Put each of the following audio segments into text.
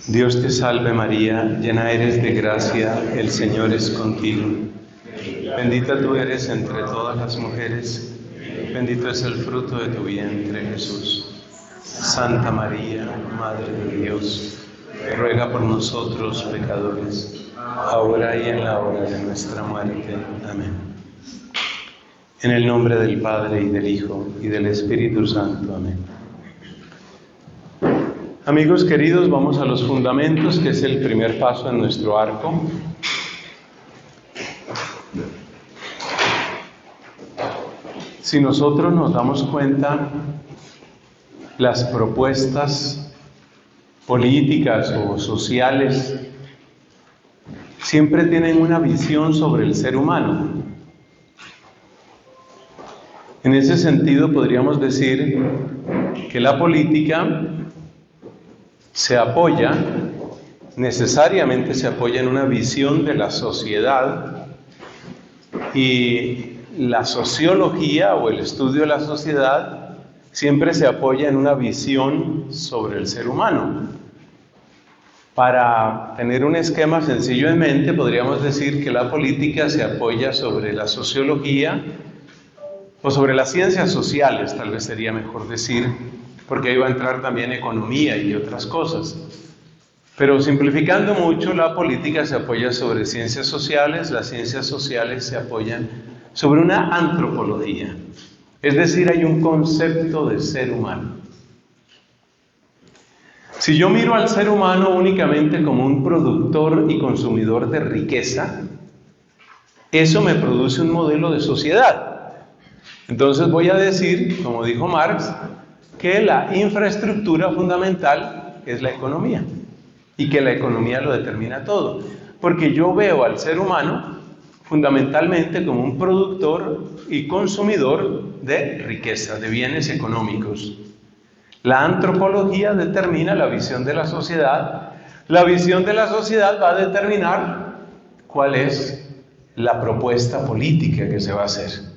Dios te salve María, llena eres de gracia, el Señor es contigo. Bendita tú eres entre todas las mujeres, bendito es el fruto de tu vientre, Jesús. Santa María, Madre de Dios, ruega por nosotros pecadores, ahora y en la hora de nuestra muerte. Amén. En el nombre del Padre, y del Hijo, y del Espíritu Santo. Amén. Amigos queridos, vamos a los fundamentos, que es el primer paso en nuestro arco. Si nosotros nos damos cuenta, las propuestas políticas o sociales siempre tienen una visión sobre el ser humano. En ese sentido, podríamos decir que la política necesariamente se apoya en una visión de la sociedad, y la sociología o el estudio de la sociedad siempre se apoya en una visión sobre el ser humano. Para tener un esquema sencillo en mente, podríamos decir que la política se apoya sobre la sociología o sobre las ciencias sociales, tal vez sería mejor decir, porque ahí va a entrar también economía y otras cosas. Pero simplificando mucho, la política se apoya sobre ciencias sociales, las ciencias sociales se apoyan sobre una antropología. Es decir, hay un concepto de ser humano. Si yo miro al ser humano únicamente como un productor y consumidor de riqueza, eso me produce un modelo de sociedad. Entonces voy a decir, como dijo Marx, que la infraestructura fundamental es la economía y que la economía lo determina todo, porque yo veo al ser humano fundamentalmente como un productor y consumidor de riqueza, de bienes económicos. La antropología determina la visión de la sociedad. La visión de la sociedad va a determinar cuál es la propuesta política que se va a hacer.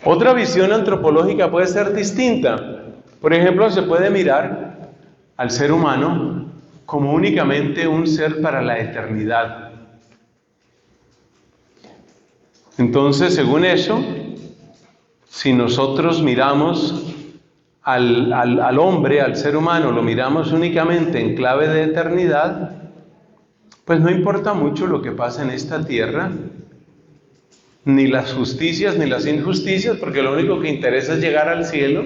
Otra visión antropológica puede ser distinta. Por ejemplo, se puede mirar al ser humano como únicamente un ser para la eternidad. Entonces, según eso, si nosotros miramos al hombre, al ser humano, lo miramos únicamente en clave de eternidad, pues no importa mucho lo que pasa en esta tierra, ni las justicias ni las injusticias, porque lo único que interesa es llegar al cielo,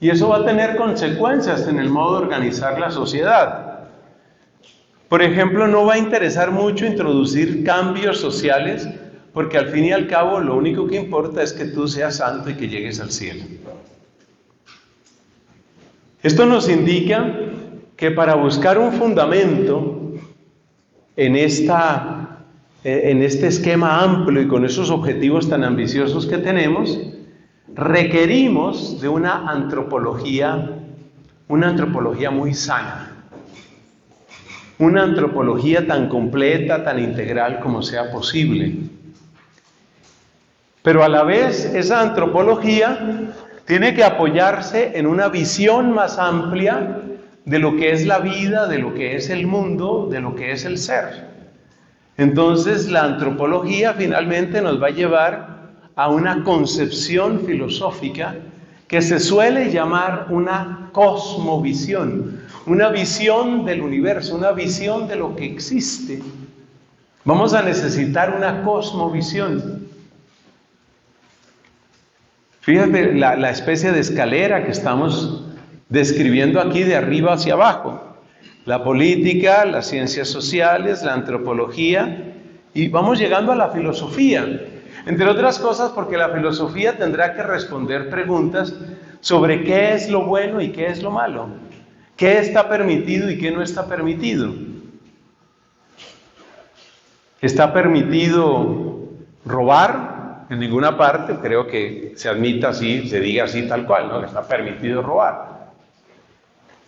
y eso va a tener consecuencias en el modo de organizar la sociedad. Por ejemplo, no va a interesar mucho introducir cambios sociales, porque al fin y al cabo lo único que importa es que tú seas santo y que llegues al cielo. Esto nos indica que para buscar un fundamento en este esquema amplio y con esos objetivos tan ambiciosos que tenemos, requerimos de una antropología muy sana, una antropología tan completa, tan integral como sea posible. Pero a la vez, esa antropología tiene que apoyarse en una visión más amplia de lo que es la vida, de lo que es el mundo, de lo que es el ser. Entonces, la antropología finalmente nos va a llevar a una concepción filosófica que se suele llamar una cosmovisión, una visión del universo, una visión de lo que existe. Vamos a necesitar una cosmovisión. Fíjate la especie de escalera que estamos describiendo aquí de arriba hacia abajo. La política, las ciencias sociales, la antropología, y vamos llegando a la filosofía. Entre otras cosas porque la filosofía tendrá que responder preguntas sobre qué es lo bueno y qué es lo malo, qué está permitido y qué no está permitido. ¿Está permitido robar? En ninguna parte creo que se admita así, se diga así tal cual, ¿no? Que está permitido robar.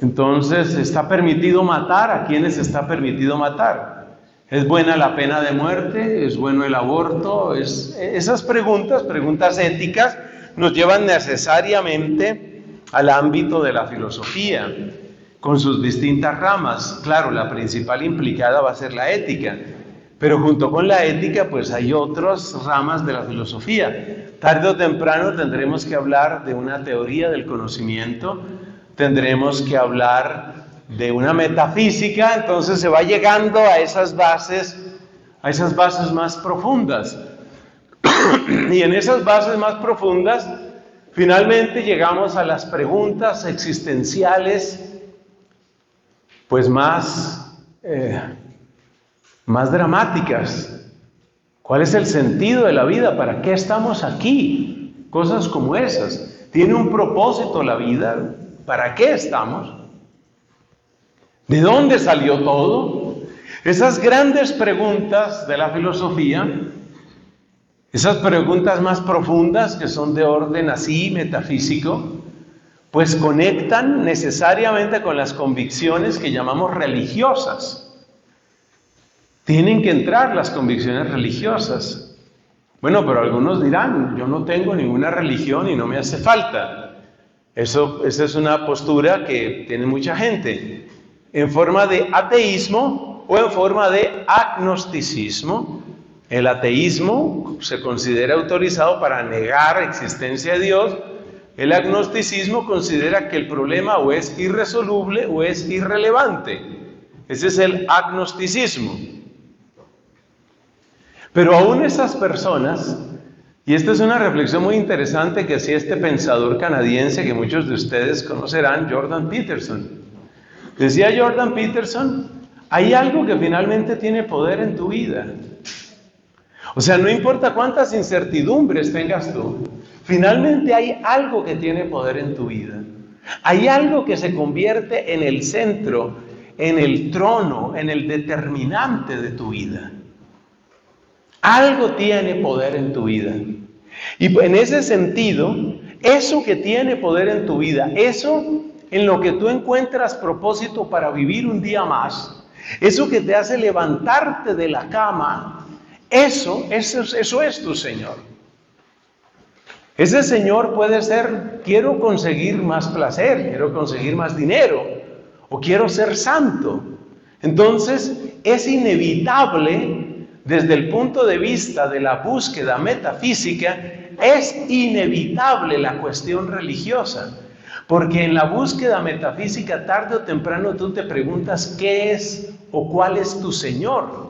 Entonces, ¿está permitido matar? ¿A quiénes está permitido matar? ¿Es buena la pena de muerte? ¿Es bueno el aborto? Esas preguntas éticas, nos llevan necesariamente al ámbito de la filosofía. con sus distintas ramas. Claro, la principal implicada va a ser la ética, pero junto con la ética pues hay otras ramas de la filosofía. Tarde o temprano tendremos que hablar de una teoría del conocimiento, tendremos que hablar de una metafísica, entonces se va llegando a esas bases más profundas. Y en esas bases más profundas, finalmente llegamos a las preguntas existenciales, pues más dramáticas. ¿Cuál es el sentido de la vida? ¿Para qué estamos aquí? Cosas como esas. ¿Tiene un propósito la vida? ¿Para qué estamos? ¿De dónde salió todo? Esas grandes preguntas de la filosofía, esas preguntas más profundas que son de orden así metafísico, pues conectan necesariamente con las convicciones que llamamos religiosas. Tienen que entrar las convicciones religiosas. Bueno, pero algunos dirán, yo no tengo ninguna religión y no me hace falta. Esa es una postura que tiene mucha gente, en forma de ateísmo o en forma de agnosticismo. El ateísmo se considera autorizado para negar la existencia de Dios. El agnosticismo considera que el problema o es irresoluble o es irrelevante. Ese es el agnosticismo. Pero aún esas personas, y esta es una reflexión muy interesante que hacía este pensador canadiense que muchos de ustedes conocerán, Jordan Peterson. Decía Jordan Peterson, hay algo que finalmente tiene poder en tu vida. O sea, no importa cuántas incertidumbres tengas tú, finalmente hay algo que tiene poder en tu vida. Hay algo que se convierte en el centro, en el trono, en el determinante de tu vida. Algo tiene poder en tu vida. Y en ese sentido, eso que tiene poder en tu vida, eso en lo que tú encuentras propósito para vivir un día más, eso que te hace levantarte de la cama, eso es tu Señor. Ese Señor puede ser, quiero conseguir más placer, quiero conseguir más dinero, o quiero ser santo. Entonces, es inevitable, desde el punto de vista de la búsqueda metafísica, es inevitable la cuestión religiosa. Porque en la búsqueda metafísica, tarde o temprano, tú te preguntas qué es o cuál es tu Señor.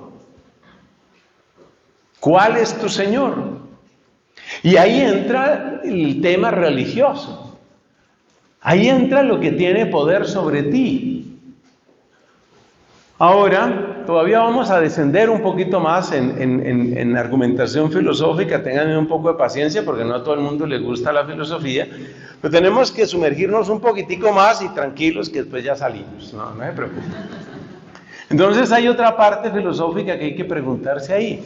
¿Cuál es tu Señor? Y ahí entra el tema religioso. Ahí entra lo que tiene poder sobre ti. Ahora, todavía vamos a descender un poquito más en argumentación filosófica. Tengan un poco de paciencia porque no a todo el mundo le gusta la filosofía. Pero tenemos que sumergirnos un poquitico más y tranquilos que después ya salimos. No se preocupen. Entonces hay otra parte filosófica que hay que preguntarse ahí.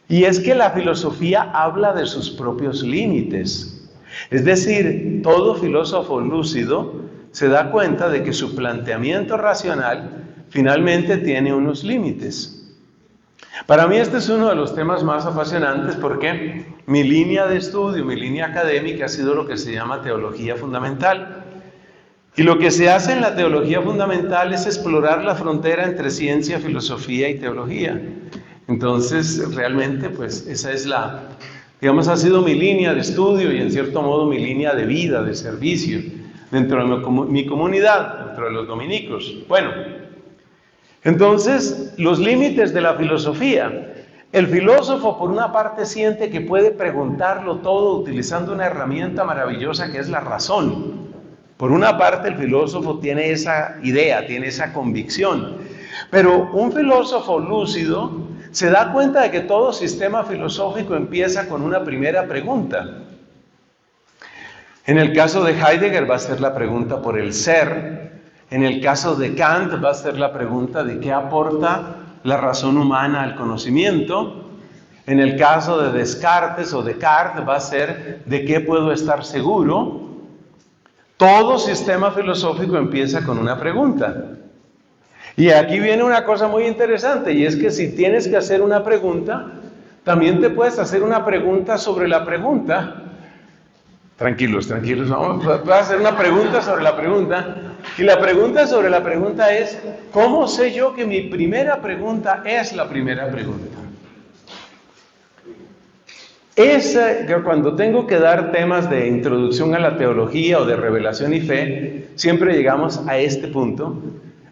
Y es que la filosofía habla de sus propios límites. Es decir, todo filósofo lúcido se da cuenta de que su planteamiento racional finalmente tiene unos límites. Para mí este es uno de los temas más apasionantes porque mi línea de estudio, mi línea académica ha sido lo que se llama teología fundamental. Y lo que se hace en la teología fundamental es explorar la frontera entre ciencia, filosofía y teología. Entonces, realmente, pues, esa es digamos, ha sido mi línea de estudio y en cierto modo mi línea de vida, de servicio, dentro de mi comunidad, dentro de los dominicos. Bueno, entonces, los límites de la filosofía. El filósofo, por una parte, siente que puede preguntarlo todo utilizando una herramienta maravillosa que es la razón. Por una parte, el filósofo tiene esa idea, tiene esa convicción. Pero un filósofo lúcido se da cuenta de que todo sistema filosófico empieza con una primera pregunta. En el caso de Heidegger va a ser la pregunta por el ser. En el caso de Kant va a ser la pregunta de qué aporta la razón humana al conocimiento. En el caso de Descartes o Descartes va a ser de qué puedo estar seguro. Todo sistema filosófico empieza con una pregunta. Y aquí viene una cosa muy interesante, y es que si tienes que hacer una pregunta, también te puedes hacer una pregunta sobre la pregunta. Tranquilos, tranquilos. Voy a hacer una pregunta sobre la pregunta. Y la pregunta sobre la pregunta es, ¿cómo sé yo que mi primera pregunta es la primera pregunta? Cuando tengo que dar temas de introducción a la teología o de revelación y fe, siempre llegamos a este punto.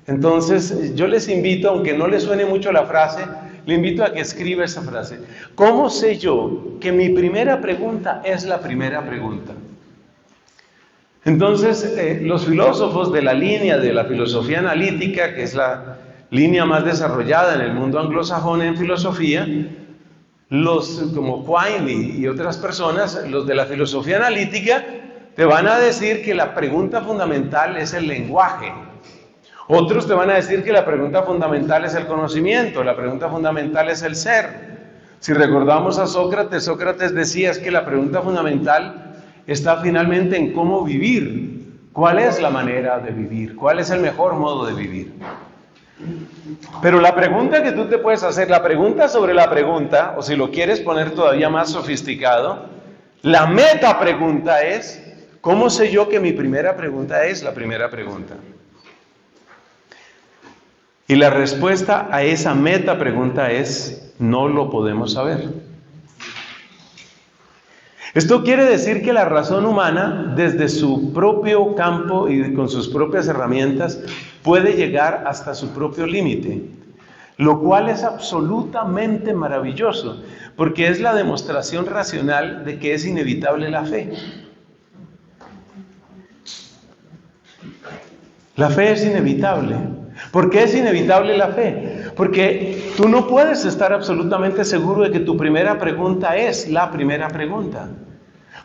Entonces, yo les invito, aunque no les suene mucho la frase, le invito a que escriba esa frase. ¿Cómo sé yo que mi primera pregunta es la primera pregunta? Entonces, los filósofos de la línea de la filosofía analítica, que es la línea más desarrollada en el mundo anglosajón en filosofía, como Quine y otras personas, los de la filosofía analítica, te van a decir que la pregunta fundamental es el lenguaje. Otros te van a decir que la pregunta fundamental es el conocimiento, la pregunta fundamental es el ser. Si recordamos a Sócrates, Sócrates decía que la pregunta fundamental está finalmente en cómo vivir. ¿Cuál es la manera de vivir? ¿Cuál es el mejor modo de vivir? Pero la pregunta que tú te puedes hacer, la pregunta sobre la pregunta, o si lo quieres poner todavía más sofisticado, la meta pregunta es, ¿cómo sé yo que mi primera pregunta es la primera pregunta? Y la respuesta a esa meta pregunta es, no lo podemos saber. Esto quiere decir que la razón humana, desde su propio campo y con sus propias herramientas, puede llegar hasta su propio límite, lo cual es absolutamente maravilloso, porque es la demostración racional de que es inevitable la fe. La fe es inevitable. ¿Por qué es inevitable la fe? Porque tú no puedes estar absolutamente seguro de que tu primera pregunta es la primera pregunta.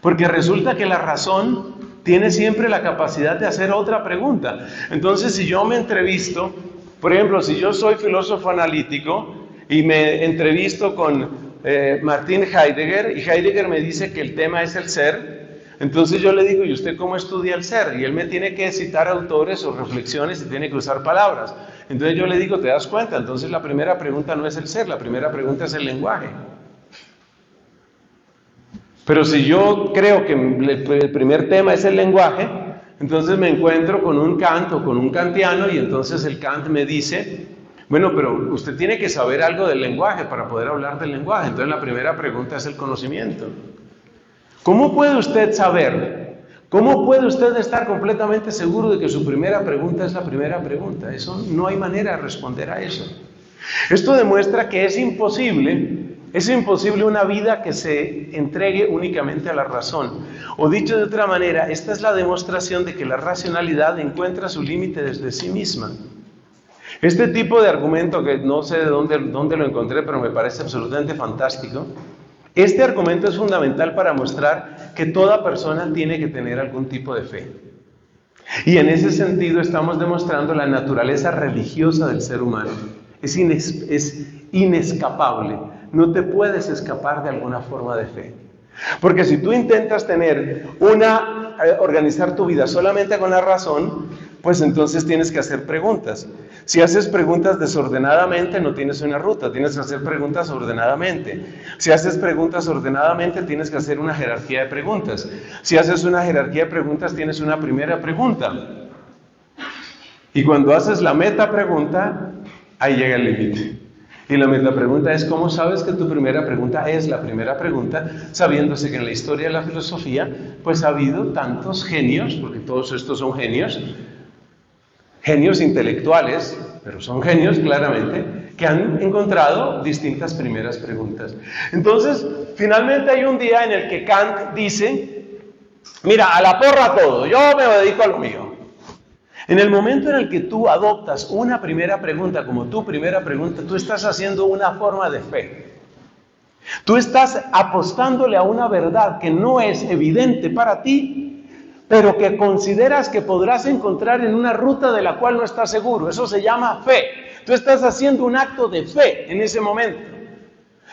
Porque resulta que la razón tiene siempre la capacidad de hacer otra pregunta. Entonces, si yo me entrevisto, por ejemplo, si yo soy filósofo analítico y me entrevisto con Martin Heidegger, y Heidegger me dice que el tema es el ser, entonces yo le digo, ¿y usted cómo estudia el ser? Y él me tiene que citar autores o reflexiones y tiene que usar palabras. Entonces yo le digo, ¿te das cuenta? Entonces la primera pregunta no es el ser, la primera pregunta es el lenguaje. Pero si yo creo que el primer tema es el lenguaje, entonces me encuentro con un Kant o con un kantiano y entonces el Kant me dice, bueno, pero usted tiene que saber algo del lenguaje para poder hablar del lenguaje. Entonces la primera pregunta es el conocimiento. ¿Cómo puede usted saber? ¿Cómo puede usted estar completamente seguro de que su primera pregunta es la primera pregunta? Eso no hay manera de responder a eso. Esto demuestra que es imposible una vida que se entregue únicamente a la razón. O dicho de otra manera, esta es la demostración de que la racionalidad encuentra su límite desde sí misma. Este tipo de argumento, que no sé de dónde lo encontré, pero me parece absolutamente fantástico, este argumento es fundamental para mostrar que toda persona tiene que tener algún tipo de fe. Y en ese sentido estamos demostrando la naturaleza religiosa del ser humano. Es inescapable. No te puedes escapar de alguna forma de fe. Porque si tú intentas organizar tu vida solamente con la razón, pues entonces tienes que hacer preguntas. Si haces preguntas desordenadamente, no tienes una ruta, tienes que hacer preguntas ordenadamente. Si haces preguntas ordenadamente, tienes que hacer una jerarquía de preguntas. Si haces una jerarquía de preguntas, tienes una primera pregunta. Y cuando haces la meta pregunta, ahí llega el límite. Y la meta pregunta es, ¿cómo sabes que tu primera pregunta es la primera pregunta? Sabiéndose que en la historia de la filosofía, pues ha habido tantos genios, porque todos estos son genios intelectuales, pero son genios claramente, que han encontrado distintas primeras preguntas. Entonces, finalmente hay un día en el que Kant dice, mira, a la porra todo, yo me dedico a lo mío. En el momento en el que tú adoptas una primera pregunta como tu primera pregunta, tú estás haciendo una forma de fe. Tú estás apostándole a una verdad que no es evidente para ti, pero que consideras que podrás encontrar en una ruta de la cual no estás seguro. Eso se llama fe. Tú estás haciendo un acto de fe en ese momento.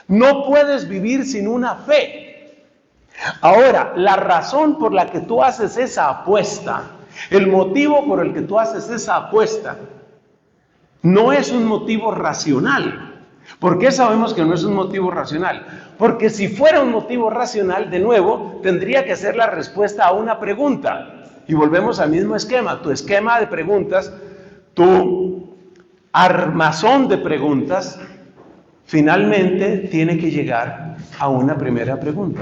No puedes vivir sin una fe. Ahora, la razón por la que tú haces esa apuesta, el motivo por el que tú haces esa apuesta, no es un motivo racional, ¿Por qué sabemos que no es un motivo racional? Porque si fuera un motivo racional, de nuevo, tendría que ser la respuesta a una pregunta. Y volvemos al mismo esquema. Tu esquema de preguntas, tu armazón de preguntas, finalmente tiene que llegar a una primera pregunta.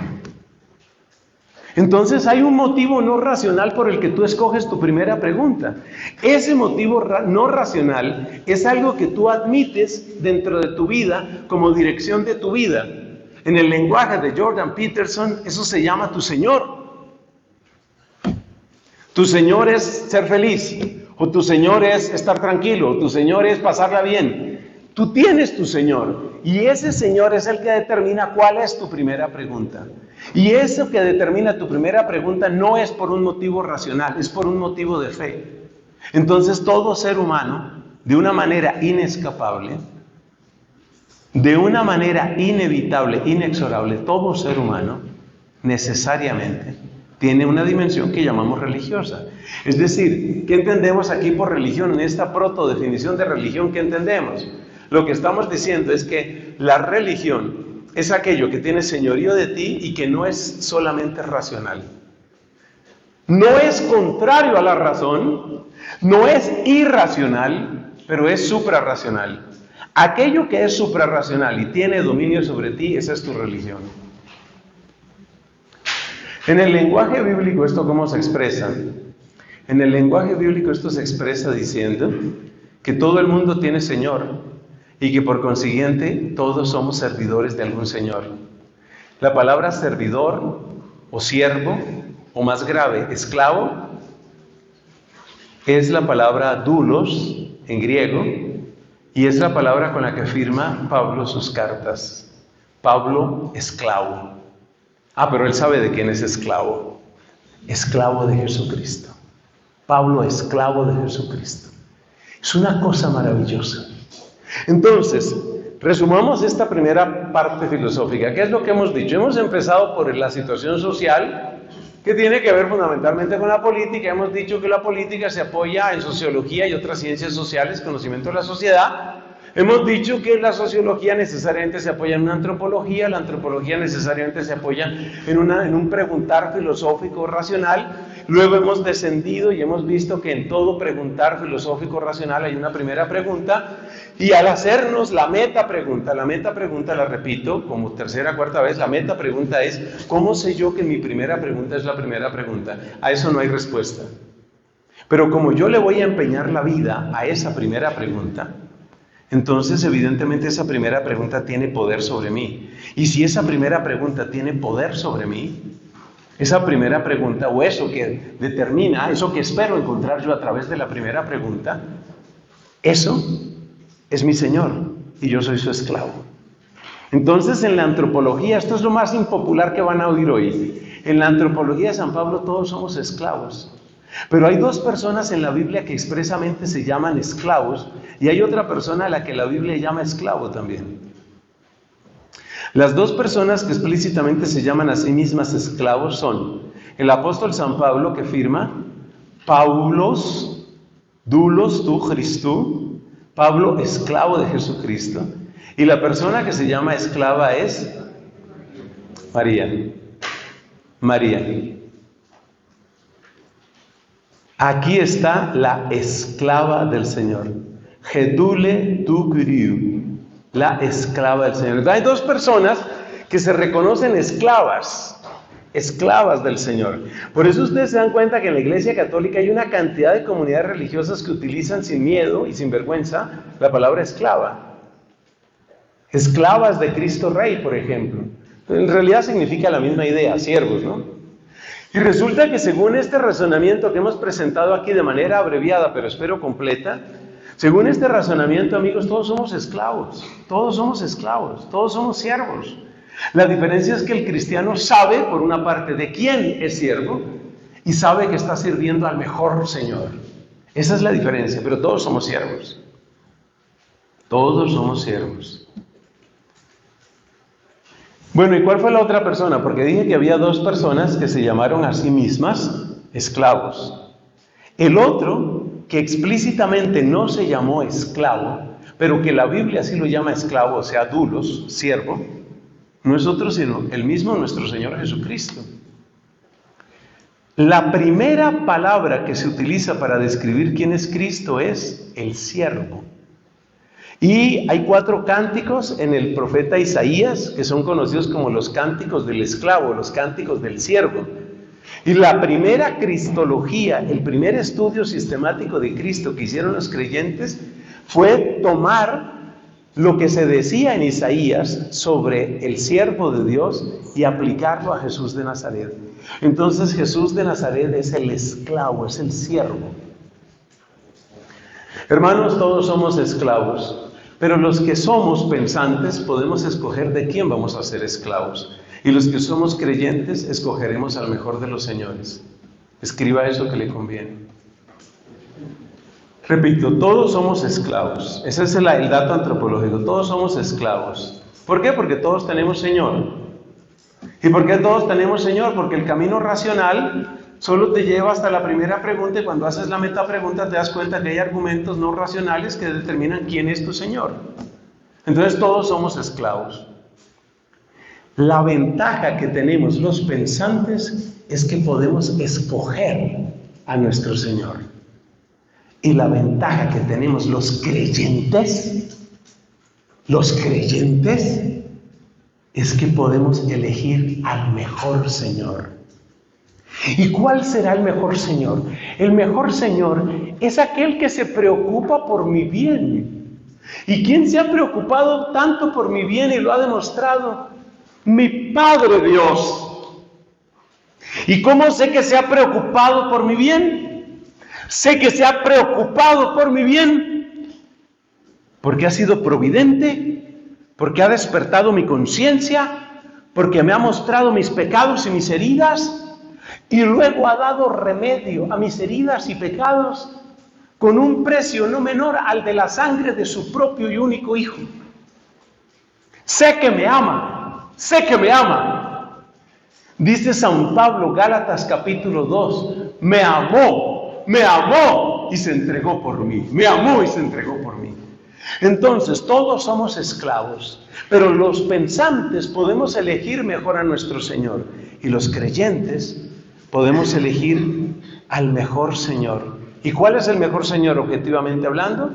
Entonces hay un motivo no racional por el que tú escoges tu primera pregunta. Ese motivo no racional es algo que tú admites dentro de tu vida como dirección de tu vida. En el lenguaje de Jordan Peterson, eso se llama tu Señor. Tu Señor es ser feliz, o tu Señor es estar tranquilo, o tu Señor es pasarla bien. Tú tienes tu Señor, y ese Señor es el que determina cuál es tu primera pregunta. Y eso que determina tu primera pregunta no es por un motivo racional, es por un motivo de fe. Entonces todo ser humano, de una manera inescapable, de una manera inevitable, inexorable, todo ser humano necesariamente tiene una dimensión que llamamos religiosa. Es decir, ¿qué entendemos aquí por religión? En esta protodefinición de religión, ¿qué entendemos? Lo que estamos diciendo es que la religión es aquello que tiene señorío de ti y que no es solamente racional. No es contrario a la razón, no es irracional, pero es suprarracional. Aquello que es suprarracional y tiene dominio sobre ti, esa es tu religión. En el lenguaje bíblico, ¿esto cómo se expresa? En el lenguaje bíblico esto se expresa diciendo que todo el mundo tiene Señor y que por consiguiente todos somos servidores de algún Señor. La palabra servidor o siervo, o más grave, esclavo, es la palabra doulos en griego y es la palabra con la que firma Pablo sus cartas. Pablo, esclavo. Pero él sabe de quién es esclavo. Esclavo de Jesucristo. Pablo, esclavo de Jesucristo. Es una cosa maravillosa. Entonces, resumamos esta primera parte filosófica. ¿Qué es lo que hemos dicho? Hemos empezado por la situación social, que tiene que ver fundamentalmente con la política. Hemos dicho que la política se apoya en sociología y otras ciencias sociales, conocimiento de la sociedad. Hemos dicho que la sociología necesariamente se apoya en una antropología, la antropología necesariamente se apoya en un preguntar filosófico racional. Luego hemos descendido y hemos visto que en todo preguntar filosófico racional hay una primera pregunta, y al hacernos la meta pregunta, la repito como tercera, cuarta vez, la meta pregunta es: ¿cómo sé yo que mi primera pregunta es la primera pregunta? A eso no hay respuesta. Pero como yo le voy a empeñar la vida a esa primera pregunta, entonces evidentemente esa primera pregunta tiene poder sobre mí. Y si esa primera pregunta tiene poder sobre mí, esa primera pregunta, o eso que determina, eso que espero encontrar yo a través de la primera pregunta, eso es mi Señor y yo soy su esclavo. Entonces en la antropología, esto es lo más impopular que van a oír hoy, en la antropología de San Pablo todos somos esclavos. Pero hay dos personas en la Biblia que expresamente se llaman esclavos, y hay otra persona a la que la Biblia llama esclavo también. Las dos personas que explícitamente se llaman a sí mismas esclavos son el apóstol San Pablo, que firma Paulos, doulos tu Christou, Pablo, esclavo de Jesucristo, y la persona que se llama esclava es María. Aquí está la esclava del Señor. Gedule tu Kyriou, la esclava del Señor. Hay dos personas que se reconocen esclavas del Señor. Por eso ustedes se dan cuenta que en la Iglesia Católica hay una cantidad de comunidades religiosas que utilizan sin miedo y sin vergüenza la palabra esclava. Esclavas de Cristo Rey, por ejemplo. En realidad significa la misma idea, siervos, ¿no? Y resulta que según este razonamiento que hemos presentado aquí de manera abreviada, pero espero completa, según este razonamiento, amigos, todos somos esclavos, todos somos siervos. La diferencia es que el cristiano sabe, por una parte, de quién es siervo y sabe que está sirviendo al mejor Señor. Esa es la diferencia, pero todos somos siervos. Todos somos siervos. Bueno, ¿y cuál fue la otra persona? Porque dije que había dos personas que se llamaron a sí mismas esclavos. El otro, que explícitamente no se llamó esclavo, pero que la Biblia sí lo llama esclavo, o sea, doulos, siervo, no es otro sino el mismo nuestro Señor Jesucristo. La primera palabra que se utiliza para describir quién es Cristo es el siervo. Y hay 4 cánticos en el profeta Isaías que son conocidos como los cánticos del esclavo, los cánticos del siervo. Y la primera cristología, el primer estudio sistemático de Cristo que hicieron los creyentes fue tomar lo que se decía en Isaías sobre el siervo de Dios y aplicarlo a Jesús de Nazaret. Entonces Jesús de Nazaret es el esclavo, es el siervo. Hermanos, todos somos esclavos, pero los que somos pensantes podemos escoger de quién vamos a ser esclavos. Y los que somos creyentes escogeremos al mejor de los señores. Escriba eso que le conviene. Repito, todos somos esclavos. Ese es el dato antropológico. Todos somos esclavos. ¿Por qué? Porque todos tenemos Señor. ¿Y por qué todos tenemos Señor? Porque el camino racional solo te lleva hasta la primera pregunta, y cuando haces la metapregunta te das cuenta que hay argumentos no racionales que determinan quién es tu Señor. Entonces todos somos esclavos. La ventaja que tenemos los pensantes es que podemos escoger a nuestro Señor. Y la ventaja que tenemos los creyentes es que podemos elegir al mejor Señor. ¿Y cuál será el mejor Señor? El mejor Señor es aquel que se preocupa por mi bien. ¿Y quién se ha preocupado tanto por mi bien y lo ha demostrado? Mi Padre Dios. ¿Y cómo sé que se ha preocupado por mi bien? Sé que se ha preocupado por mi bien porque ha sido providente, porque ha despertado mi conciencia, porque me ha mostrado mis pecados y mis heridas, y luego ha dado remedio a mis heridas y pecados con un precio no menor al de la sangre de su propio y único Hijo. Sé que me ama, sé que me ama. Dice San Pablo, Gálatas capítulo 2, me amó y se entregó por mí. Me amó y se entregó por mí. Entonces, todos somos esclavos, pero los pensantes podemos elegir mejor a nuestro Señor, y los creyentes podemos elegir al mejor Señor. ¿Y cuál es el mejor Señor objetivamente hablando?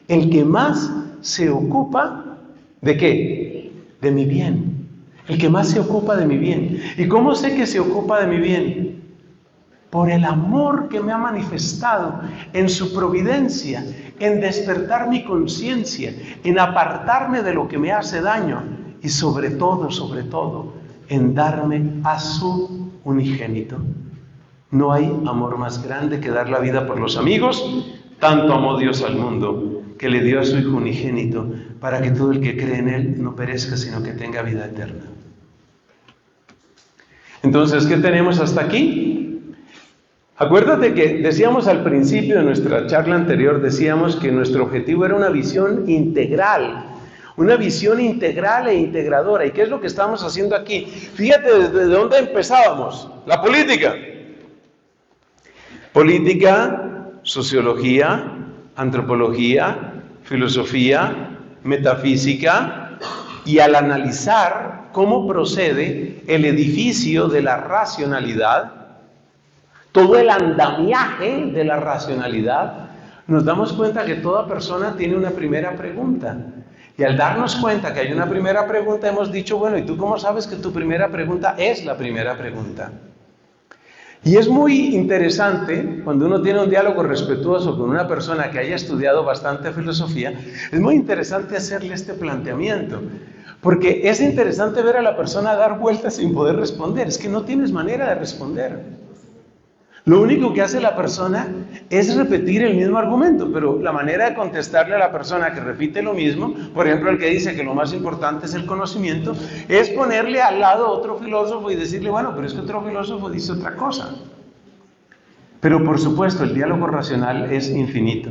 El que más se ocupa ¿de qué? De mi bien. El que más se ocupa de mi bien. ¿Y cómo sé que se ocupa de mi bien? Por el amor que me ha manifestado en su providencia, en despertar mi conciencia, en apartarme de lo que me hace daño y sobre todo, en darme a su unigénito. No hay amor más grande que dar la vida por los amigos. Tanto amó Dios al mundo que le dio a su Hijo unigénito para que todo el que cree en Él no perezca, sino que tenga vida eterna. Entonces, ¿qué tenemos hasta aquí? Acuérdate que decíamos al principio de nuestra charla anterior, decíamos que nuestro objetivo era una visión integral e integradora. ¿Y qué es lo que estamos haciendo aquí? Fíjate desde dónde empezábamos. La política. Política, sociología, antropología, filosofía, metafísica, y al analizar cómo procede el edificio de la racionalidad, todo el andamiaje de la racionalidad, nos damos cuenta que toda persona tiene una primera pregunta. Y al darnos cuenta que hay una primera pregunta, hemos dicho, bueno, ¿y tú cómo sabes que tu primera pregunta es la primera pregunta? Y es muy interesante, cuando uno tiene un diálogo respetuoso con una persona que haya estudiado bastante filosofía, es muy interesante hacerle este planteamiento, porque es interesante ver a la persona dar vueltas sin poder responder. Es que no tienes manera de responder. Lo único que hace la persona es repetir el mismo argumento, pero la manera de contestarle a la persona que repite lo mismo, por ejemplo, el que dice que lo más importante es el conocimiento, es ponerle al lado otro filósofo y decirle, bueno, pero es que otro filósofo dice otra cosa. Pero por supuesto, el diálogo racional es infinito.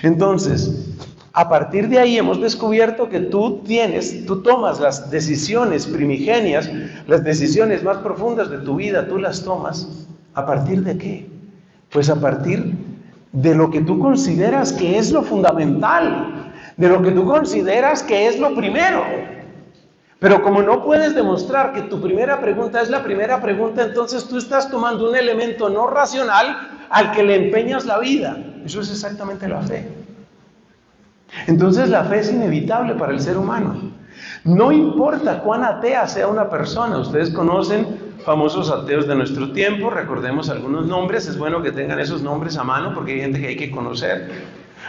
Entonces, a partir de ahí hemos descubierto que tú tomas las decisiones primigenias, las decisiones más profundas de tu vida, tú las tomas. ¿A partir de qué? Pues a partir de lo que tú consideras que es lo fundamental, de lo que tú consideras que es lo primero. Pero como no puedes demostrar que tu primera pregunta es la primera pregunta, entonces tú estás tomando un elemento no racional al que le empeñas la vida. Eso es exactamente la fe. Entonces la fe es inevitable para el ser humano. No importa cuán atea sea una persona. Ustedes conocen famosos ateos de nuestro tiempo, recordemos algunos nombres. Es bueno que tengan esos nombres a mano porque hay gente que hay que conocer.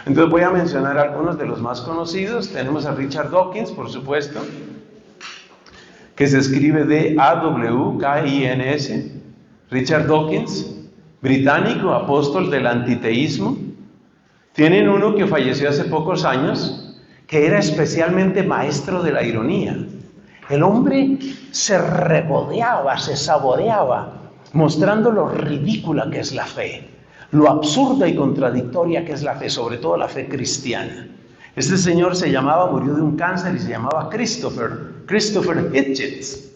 Entonces voy a mencionar algunos de los más conocidos. Tenemos a Richard Dawkins, por supuesto, que se escribe D-A-W-K-I-N-S. Richard Dawkins, británico, apóstol del antiteísmo. Tienen uno que falleció hace pocos años, que era especialmente maestro de la ironía. El hombre se regodeaba, se saboreaba, mostrando lo ridícula que es la fe, lo absurda y contradictoria que es la fe, sobre todo la fe cristiana. Este señor murió de un cáncer y se llamaba Christopher Hitchens.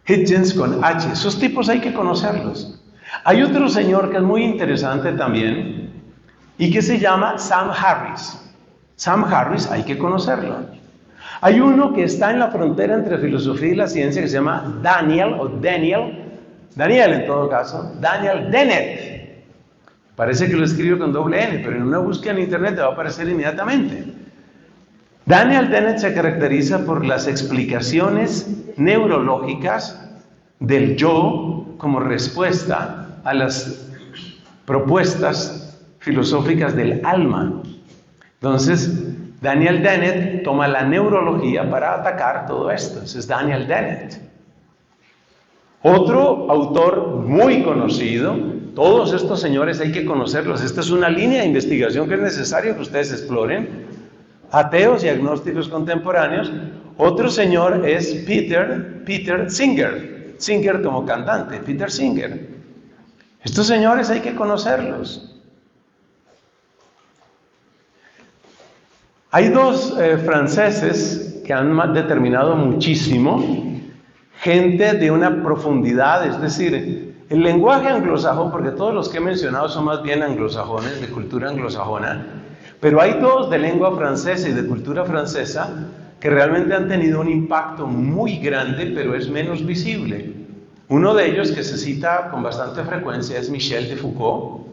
Hitchens con H. Esos tipos hay que conocerlos. Hay otro señor que es muy interesante también y que se llama Sam Harris. Sam Harris hay que conocerlo. Hay uno que está en la frontera entre filosofía y la ciencia que se llama Daniel en todo caso, Daniel Dennett. Parece que lo escribe con doble N, pero en una búsqueda en internet te va a aparecer inmediatamente. Daniel Dennett se caracteriza por las explicaciones neurológicas del yo como respuesta a las propuestas filosóficas del alma. Entonces, Daniel Dennett toma la neurología para atacar todo esto. Ese es Daniel Dennett. Otro autor muy conocido, todos estos señores hay que conocerlos. Esta es una línea de investigación que es necesario que ustedes exploren. Ateos y agnósticos contemporáneos. Otro señor es Peter Singer. Singer como cantante, Peter Singer. Estos señores hay que conocerlos. Hay dos franceses que han determinado muchísimo, gente de una profundidad, es decir, el lenguaje anglosajón, porque todos los que he mencionado son más bien anglosajones, de cultura anglosajona, pero hay dos de lengua francesa y de cultura francesa que realmente han tenido un impacto muy grande, pero es menos visible. Uno de ellos que se cita con bastante frecuencia es Michel de Foucault.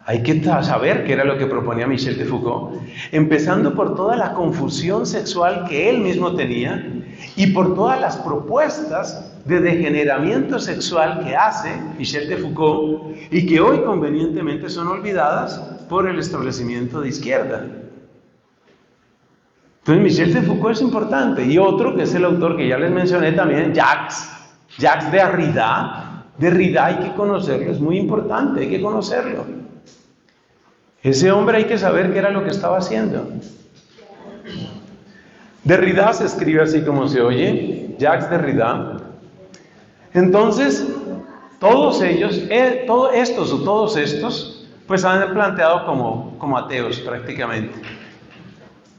Hay que saber qué era lo que proponía Michel de Foucault, empezando por toda la confusión sexual que él mismo tenía y por todas las propuestas de degeneramiento sexual que hace Michel de Foucault y que hoy convenientemente son olvidadas por el establecimiento de izquierda. Entonces Michel de Foucault es importante. Y otro que es el autor que ya les mencioné también, Jacques Derrida. Derrida hay que conocerlo, es muy importante, hay que conocerlo. Ese hombre hay que saber qué era lo que estaba haciendo. Derrida se escribe así como se oye, Jacques Derrida. Entonces, todos estos, pues han planteado como ateos prácticamente.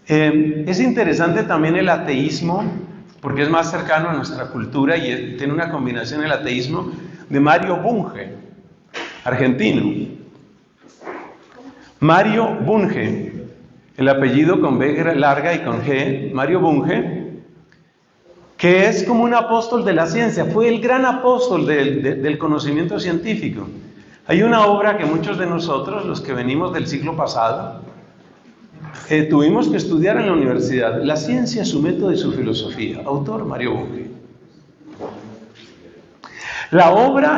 Es interesante también el ateísmo, porque es más cercano a nuestra cultura y tiene una combinación el ateísmo de Mario Bunge, argentino. Mario Bunge, el apellido con B larga y con G, Mario Bunge, que es como un apóstol de la ciencia, fue el gran apóstol del conocimiento científico. Hay una obra que muchos de nosotros, los que venimos del siglo pasado, tuvimos que estudiar en la universidad, La ciencia, su método y su filosofía, autor Mario Bunge.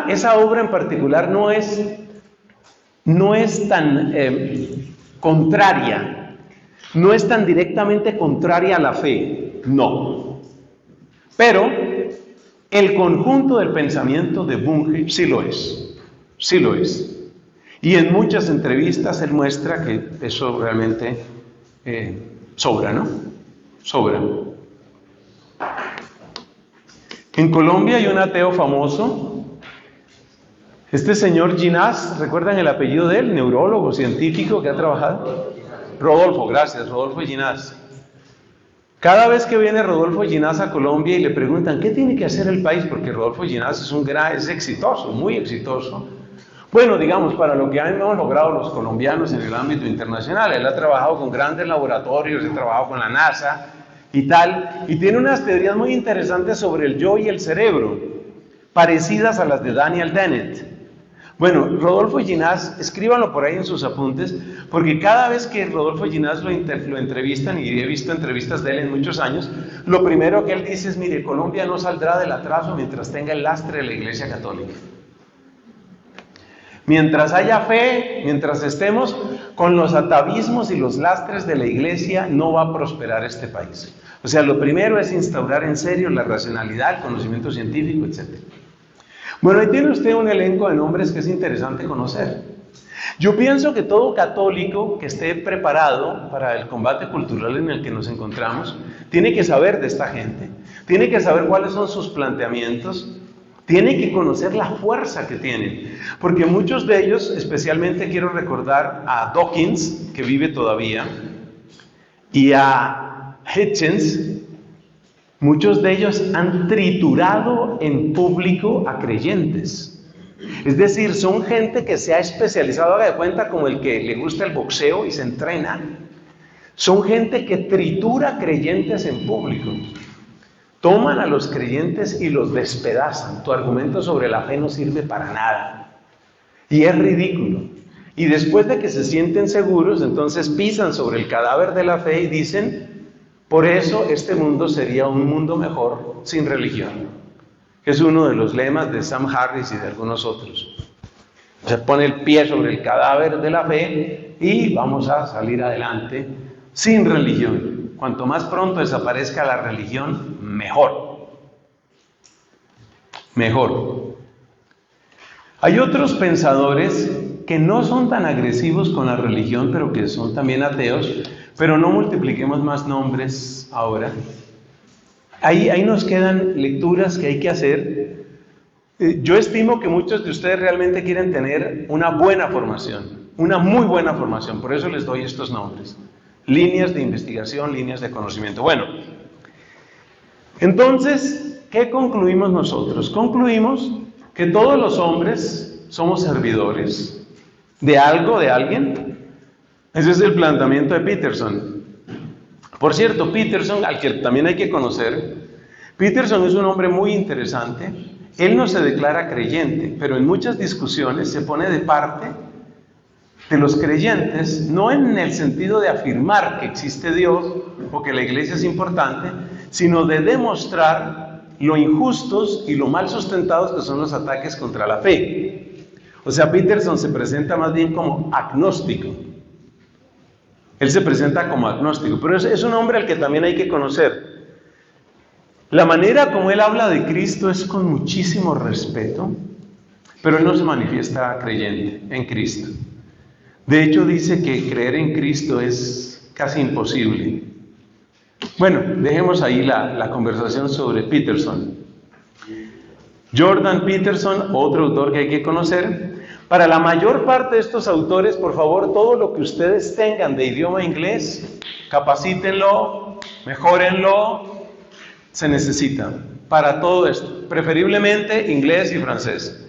Esa obra en particular no es tan contraria, no es tan directamente contraria a la fe, no. Pero el conjunto del pensamiento de Bunge sí lo es. Y en muchas entrevistas él muestra que eso realmente sobra, ¿no? Sobra. En Colombia hay un ateo famoso. Este señor Ginás, ¿recuerdan el apellido de él? Neurólogo, científico que ha trabajado. Rodolfo, gracias, Rodolfo Ginás. Cada vez que viene Rodolfo Ginás a Colombia y le preguntan ¿qué tiene que hacer el país? Porque Rodolfo Ginás es exitoso, muy exitoso. Bueno, digamos, para lo que hemos logrado los colombianos en el ámbito internacional. Él ha trabajado con grandes laboratorios, ha trabajado con la NASA y tal, y tiene unas teorías muy interesantes sobre el yo y el cerebro, parecidas a las de Daniel Dennett. Bueno, Rodolfo Ginás, escríbanlo por ahí en sus apuntes, porque cada vez que Rodolfo Ginás lo entrevistan, y he visto entrevistas de él en muchos años, lo primero que él dice es, mire, Colombia no saldrá del atraso mientras tenga el lastre de la Iglesia Católica. Mientras haya fe, mientras estemos con los atavismos y los lastres de la Iglesia, no va a prosperar este país. O sea, lo primero es instaurar en serio la racionalidad, el conocimiento científico, etc. Bueno, ahí tiene usted un elenco de nombres que es interesante conocer. Yo pienso que todo católico que esté preparado para el combate cultural en el que nos encontramos, tiene que saber de esta gente, tiene que saber cuáles son sus planteamientos, tiene que conocer la fuerza que tienen, porque muchos de ellos, especialmente quiero recordar a Dawkins, que vive todavía, y a Hitchens, muchos de ellos han triturado en público a creyentes. Es decir, son gente que se ha especializado, haga de cuenta, como el que le gusta el boxeo y se entrena. Son gente que tritura creyentes en público. Toman a los creyentes y los despedazan. Tu argumento sobre la fe no sirve para nada. Y es ridículo. Y después de que se sienten seguros, entonces pisan sobre el cadáver de la fe y dicen, por eso este mundo sería un mundo mejor sin religión. Es uno de los lemas de Sam Harris y de algunos otros. Se pone el pie sobre el cadáver de la fe y vamos a salir adelante sin religión. Cuanto más pronto desaparezca la religión, mejor. Mejor. Hay otros pensadores que no son tan agresivos con la religión, pero que son también ateos, pero no multipliquemos más nombres ahora. Ahí nos quedan lecturas que hay que hacer. Yo estimo que muchos de ustedes realmente quieren tener una buena formación, una muy buena formación, por eso les doy estos nombres. Líneas de investigación, líneas de conocimiento. Bueno, entonces, ¿qué concluimos nosotros? Concluimos que todos los hombres somos servidores de algo, de alguien. Ese es el planteamiento de Peterson. Por cierto, Peterson, al que también hay que conocer, Peterson es un hombre muy interesante. Él no se declara creyente, pero en muchas discusiones se pone de parte de los creyentes, no en el sentido de afirmar que existe Dios o que la iglesia es importante, sino de demostrar lo injustos y lo mal sustentados que son los ataques contra la fe. O sea, Peterson se presenta más bien como agnóstico. Él se presenta como agnóstico, pero es un hombre al que también hay que conocer. La manera como él habla de Cristo es con muchísimo respeto, pero él no se manifiesta creyente en Cristo. De hecho, dice que creer en Cristo es casi imposible. Bueno, dejemos ahí la conversación sobre Peterson. Jordan Peterson, otro autor que hay que conocer. Para la mayor parte de estos autores, por favor, todo lo que ustedes tengan de idioma inglés, capacítenlo, mejórenlo, se necesita para todo esto. Preferiblemente inglés y francés.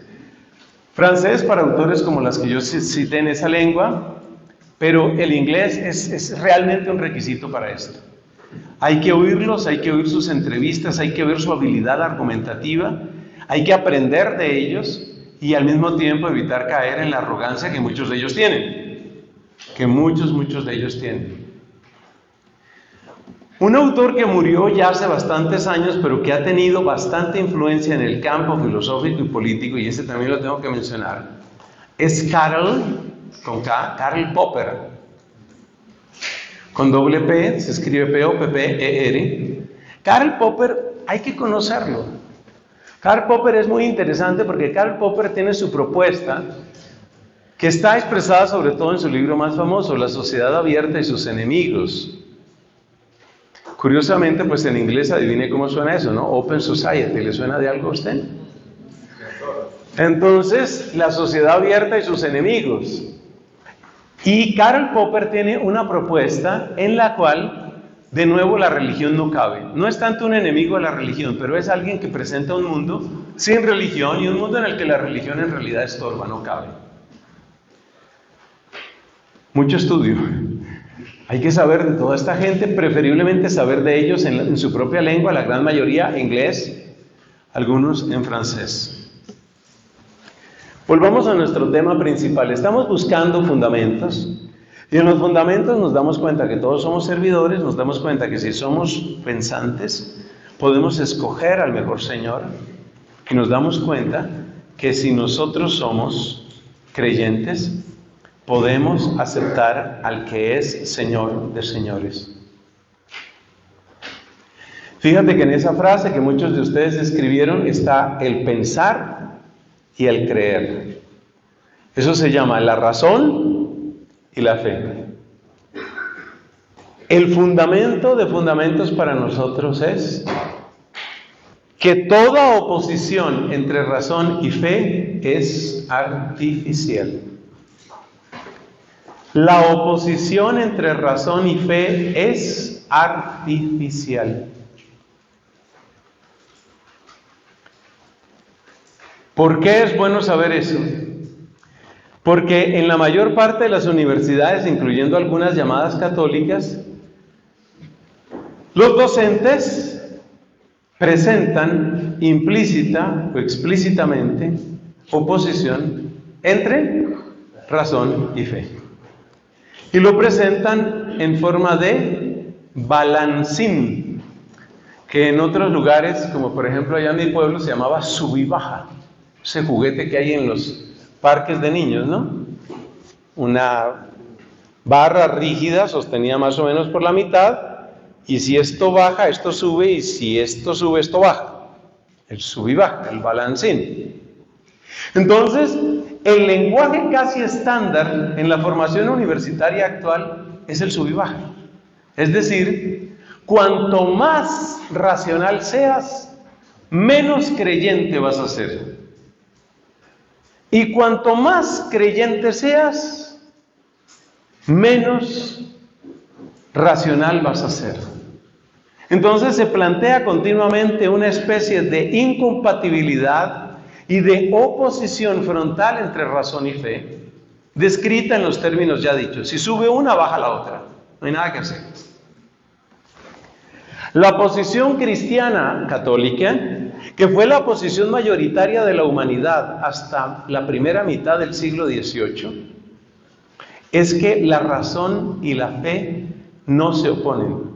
Francés para autores como las que yo cité en esa lengua, pero el inglés es realmente un requisito para esto. Hay que oírlos, hay que oír sus entrevistas, hay que ver su habilidad argumentativa, hay que aprender de ellos y al mismo tiempo evitar caer en la arrogancia que muchos de ellos tienen. Que muchos de ellos tienen. Un autor que murió ya hace bastantes años, pero que ha tenido bastante influencia en el campo filosófico y político, y ese también lo tengo que mencionar, es Karl, con K, Karl Popper. Con doble P, se escribe P-O-P-P-E-R. Karl Popper, hay que conocerlo. Karl Popper es muy interesante porque Karl Popper tiene su propuesta, que está expresada sobre todo en su libro más famoso, La Sociedad Abierta y sus Enemigos. Curiosamente, pues en inglés adivine cómo suena eso, ¿no? Open Society, ¿le suena de algo a usted? Entonces, la sociedad abierta y sus enemigos. Y Karl Popper tiene una propuesta en la cual, de nuevo, la religión no cabe. No es tanto un enemigo de la religión, pero es alguien que presenta un mundo sin religión y un mundo en el que la religión en realidad estorba, no cabe. mucho estudio. Hay que saber de toda esta gente, preferiblemente saber de ellos en su propia lengua, la gran mayoría inglés, algunos en francés. Volvamos a nuestro tema principal. Estamos buscando fundamentos y en los fundamentos nos damos cuenta que todos somos servidores, nos damos cuenta que si somos pensantes podemos escoger al mejor Señor y nos damos cuenta que si nosotros somos creyentes podemos aceptar al que es Señor de señores. Fíjate que en esa frase que muchos de ustedes escribieron está el pensar y el creer. Eso se llama la razón y la fe. El fundamento de fundamentos para nosotros es que toda oposición entre razón y fe es artificial. La oposición entre razón y fe es artificial. ¿Por qué es bueno saber eso? Porque en la mayor parte de las universidades, incluyendo algunas llamadas católicas, los docentes presentan implícita o explícitamente oposición entre razón y fe. Y lo presentan en forma de balancín, que en otros lugares, como por ejemplo allá en mi pueblo, se llamaba sub y baja. Ese juguete que hay en los parques de niños, ¿no? Una barra rígida sostenida más o menos por la mitad, y si esto baja, esto sube, y si esto sube, esto baja. El sub y baja, el balancín. Entonces, el lenguaje casi estándar en la formación universitaria actual es el sub y baja. Es decir, cuanto más racional seas, menos creyente vas a ser. Y cuanto más creyente seas, menos racional vas a ser. Entonces se plantea continuamente una especie de incompatibilidad y de oposición frontal entre razón y fe, descrita en los términos ya dichos. Si sube una, baja la otra. No hay nada que hacer. La posición cristiana católica, que fue la posición mayoritaria de la humanidad hasta la primera mitad del siglo XVIII, es que la razón y la fe no se oponen.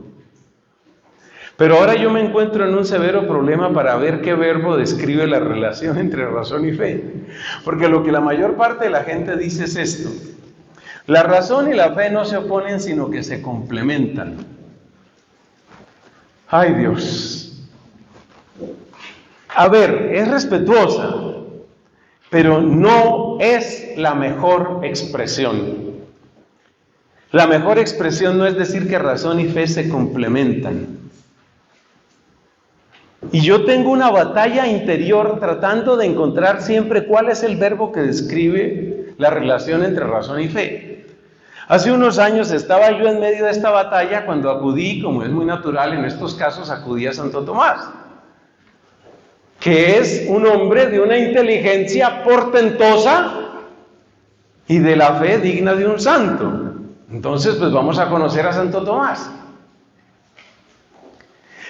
Pero ahora yo me encuentro en un severo problema para ver qué verbo describe la relación entre razón y fe. Porque lo que la mayor parte de la gente dice es esto: la razón y la fe no se oponen, sino que se complementan. ¡Ay, Dios! A ver, es respetuosa, pero no es la mejor expresión. La mejor expresión no es decir que razón y fe se complementan. Y yo tengo una batalla interior tratando de encontrar siempre cuál es el verbo que describe la relación entre razón y fe. Hace unos años estaba yo en medio de esta batalla cuando acudí, como es muy natural en estos casos, acudí a Santo Tomás, que es un hombre de una inteligencia portentosa y de la fe digna de un santo. Entonces, pues vamos a conocer a Santo Tomás.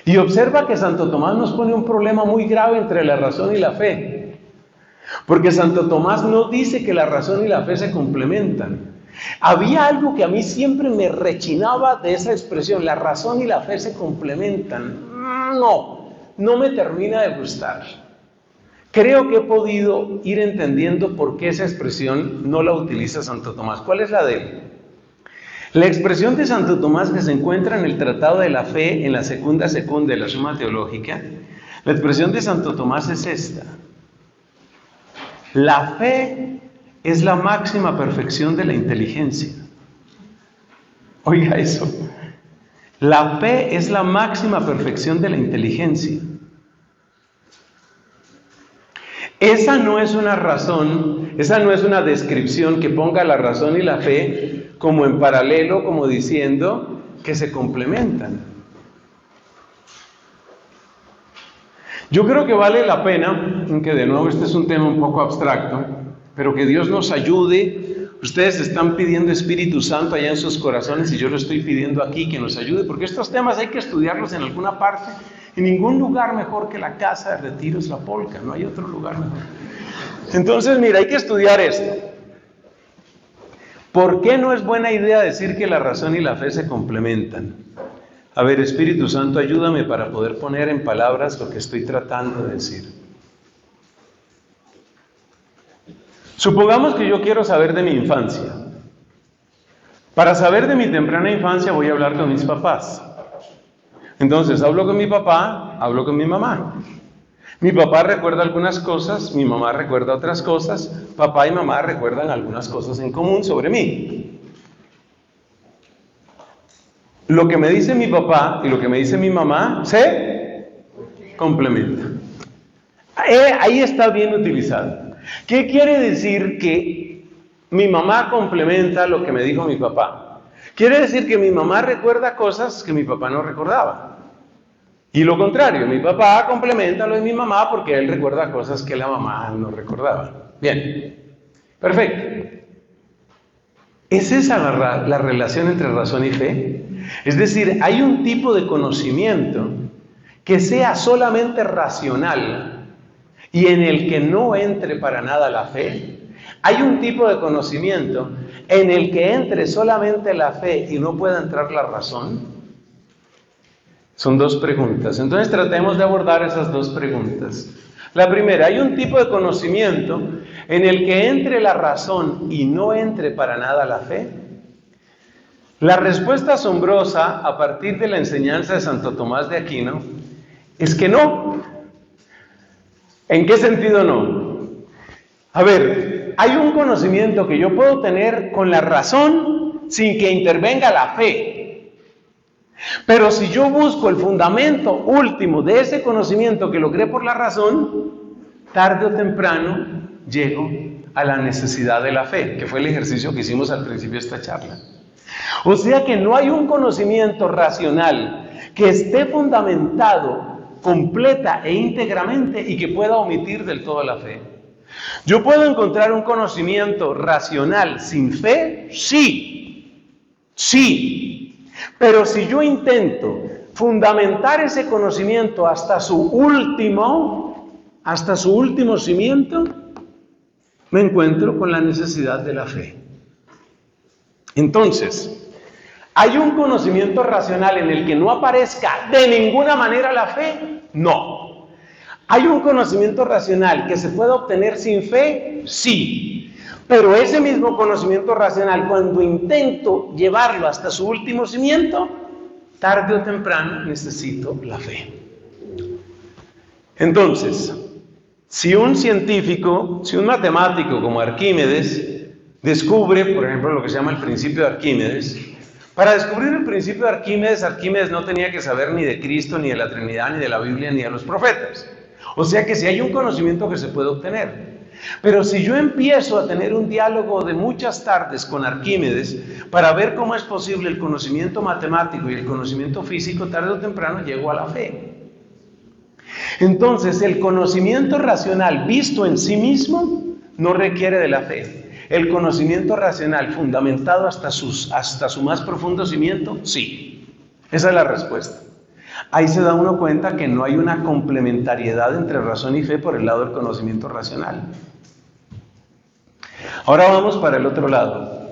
Y observa que Santo Tomás nos pone un problema muy grave entre la razón y la fe. Porque Santo Tomás no dice que la razón y la fe se complementan. Había algo que a mí siempre me rechinaba de esa expresión: la razón y la fe se complementan. No me termina de gustar. Creo que he podido ir entendiendo por qué esa expresión no la utiliza Santo Tomás. ¿Cuál es la de él? La expresión de Santo Tomás, que se encuentra en el Tratado de la Fe, en la segunda de la Suma Teológica, la expresión de Santo Tomás es esta: la fe es la máxima perfección de la inteligencia. Oiga eso. La fe es la máxima perfección de la inteligencia. Esa no es una razón, esa no es una descripción que ponga la razón y la fe como en paralelo, como diciendo que se complementan. Yo creo que vale la pena, aunque de nuevo este es un tema un poco abstracto, pero que Dios nos ayude Ustedes están pidiendo Espíritu Santo allá en sus corazones y yo lo estoy pidiendo aquí que nos ayude, porque estos temas hay que estudiarlos en alguna parte. En ningún lugar mejor que la casa de retiros La Polca, no hay otro lugar mejor. Entonces, mira, hay que estudiar esto. ¿Por qué no es buena idea decir que la razón y la fe se complementan? A ver, Espíritu Santo, ayúdame para poder poner en palabras lo que estoy tratando de decir. Supongamos que yo quiero saber de mi infancia. Para saber de mi temprana infancia voy a hablar con mis papás. Entonces, hablo con mi papá, hablo con mi mamá. Mi papá recuerda algunas cosas, mi mamá recuerda otras cosas, papá y mamá recuerdan algunas cosas en común sobre mí. Lo que me dice mi papá y lo que me dice mi mamá se complementa. Ahí está bien utilizado. ¿Qué quiere decir que mi mamá complementa lo que me dijo mi papá? Quiere decir que mi mamá recuerda cosas que mi papá no recordaba. Y lo contrario, mi papá complementa lo de mi mamá porque él recuerda cosas que la mamá no recordaba. Bien, perfecto. ¿Es esa la relación entre razón y fe? Es decir, hay un tipo de conocimiento que sea solamente racional y en el que no entre para nada la fe. Hay un tipo de conocimiento en el que entre solamente la fe y no pueda entrar la razón. Son dos preguntas. Entonces tratemos de abordar esas dos preguntas. La primera, ¿hay un tipo de conocimiento en el que entre la razón y no entre para nada la fe? La respuesta asombrosa a partir de la enseñanza de Santo Tomás de Aquino es que no. ¿En qué sentido no? A ver, hay un conocimiento que yo puedo tener con la razón sin que intervenga la fe. Pero si yo busco el fundamento último de ese conocimiento que logré por la razón, tarde o temprano llego a la necesidad de la fe, que fue el ejercicio que hicimos al principio de esta charla. O sea que no hay un conocimiento racional que esté fundamentado completa e íntegramente y que pueda omitir del todo la fe. ¿Yo puedo encontrar un conocimiento racional sin fe? Sí, sí. Pero si yo intento fundamentar ese conocimiento hasta su último cimiento, me encuentro con la necesidad de la fe. Entonces, ¿hay un conocimiento racional en el que no aparezca de ninguna manera la fe? No. ¿Hay un conocimiento racional que se pueda obtener sin fe? Sí. Pero ese mismo conocimiento racional, cuando intento llevarlo hasta su último cimiento, tarde o temprano necesito la fe. Entonces, si un científico, si un matemático como Arquímedes descubre, por ejemplo, lo que se llama el principio de Arquímedes, para descubrir el principio de Arquímedes, Arquímedes no tenía que saber ni de Cristo, ni de la Trinidad, ni de la Biblia, ni de los profetas. O sea que si hay un conocimiento que se puede obtener. Pero si yo empiezo a tener un diálogo de muchas tardes con Arquímedes para ver cómo es posible el conocimiento matemático y el conocimiento físico, tarde o temprano llego a la fe. Entonces, el conocimiento racional visto en sí mismo no requiere de la fe. El conocimiento racional fundamentado hasta su más profundo cimiento, sí. Esa es la respuesta. Ahí se da uno cuenta que no hay una complementariedad entre razón y fe por el lado del conocimiento racional. Ahora vamos para el otro lado.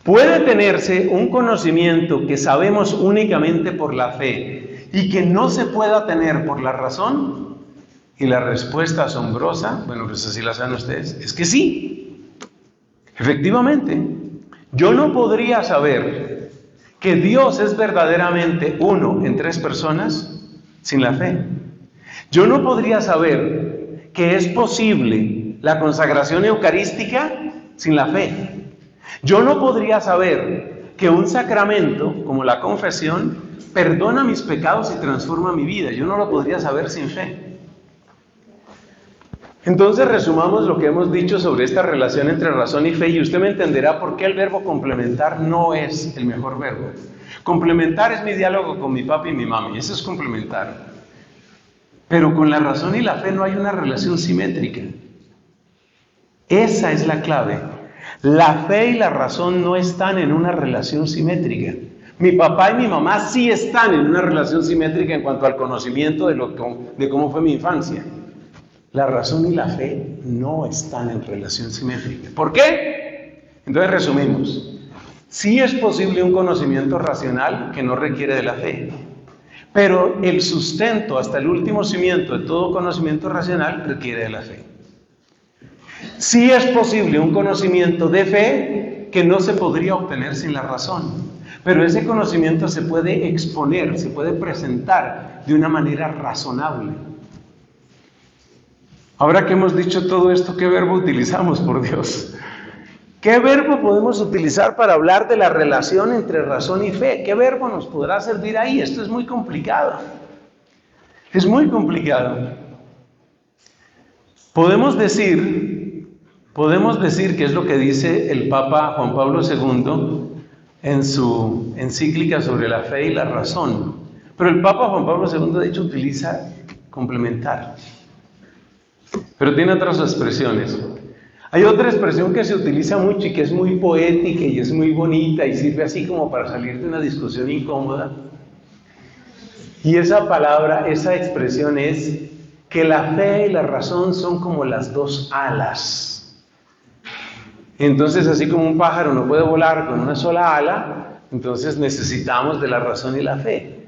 ¿Puede tenerse un conocimiento que sabemos únicamente por la fe y que no se pueda tener por la razón? Y la respuesta asombrosa, bueno, pues así la saben ustedes, es que sí. Efectivamente, yo no podría saber que Dios es verdaderamente uno en tres personas sin la fe. Yo no podría saber que es posible la consagración eucarística sin la fe. Yo no podría saber que un sacramento como la confesión perdona mis pecados y transforma mi vida. Yo no lo podría saber sin fe. Entonces resumamos lo que hemos dicho sobre esta relación entre razón y fe y usted me entenderá por qué el verbo complementar no es el mejor verbo. Complementar es mi diálogo con mi papi y mi mami, eso es complementar. Pero con la razón y la fe no hay una relación simétrica. Esa es la clave. La fe y la razón no están en una relación simétrica. Mi papá y mi mamá sí están en una relación simétrica en cuanto al conocimiento de cómo fue mi infancia. La razón y la fe no están en relación simétrica. ¿Por qué? Entonces resumimos. Sí es posible un conocimiento racional que no requiere de la fe, pero el sustento hasta el último cimiento de todo conocimiento racional requiere de la fe. Sí es posible un conocimiento de fe que no se podría obtener sin la razón, pero ese conocimiento se puede exponer, se puede presentar de una manera razonable. Ahora que hemos dicho todo esto, ¿qué verbo utilizamos, por Dios? ¿Qué verbo podemos utilizar para hablar de la relación entre razón y fe? ¿Qué verbo nos podrá servir ahí? Esto es muy complicado. Es muy complicado. Podemos decir que es lo que dice el Papa Juan Pablo II en su encíclica sobre la fe y la razón. Pero el Papa Juan Pablo II, de hecho, utiliza complementar. Pero tiene otras expresiones. Hay otra expresión que se utiliza mucho y que es muy poética y es muy bonita y sirve así como para salir de una discusión incómoda. Y esa palabra, esa expresión es que la fe y la razón son como las dos alas. Entonces, así como un pájaro no puede volar con una sola ala, entonces necesitamos de la razón y la fe.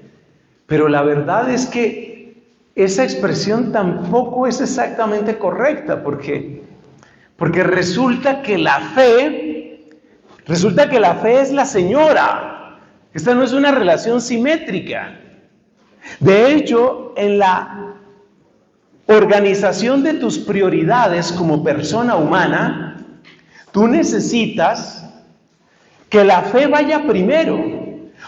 Pero la verdad es que esa expresión tampoco es exactamente correcta, porque resulta que la fe es la señora. Esta no es una relación simétrica. De hecho, en la organización de tus prioridades como persona humana, tú necesitas que la fe vaya primero.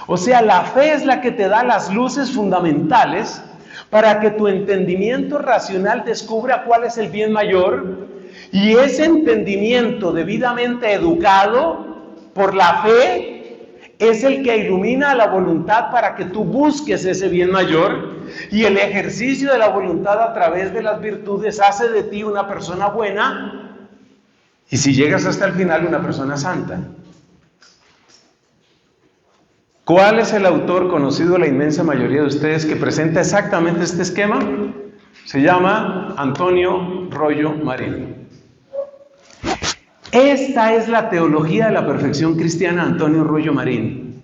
O sea, la fe es la que te da las luces fundamentales para que tu entendimiento racional descubra cuál es el bien mayor. Y ese entendimiento debidamente educado por la fe es el que ilumina la voluntad para que tú busques ese bien mayor, y el ejercicio de la voluntad a través de las virtudes hace de ti una persona buena, y si llegas hasta el final, una persona santa. ¿Cuál es el autor conocido a la inmensa mayoría de ustedes que presenta exactamente este esquema? Se llama Antonio Rollo Marín. Esta es la teología de la perfección cristiana de Antonio Rollo Marín,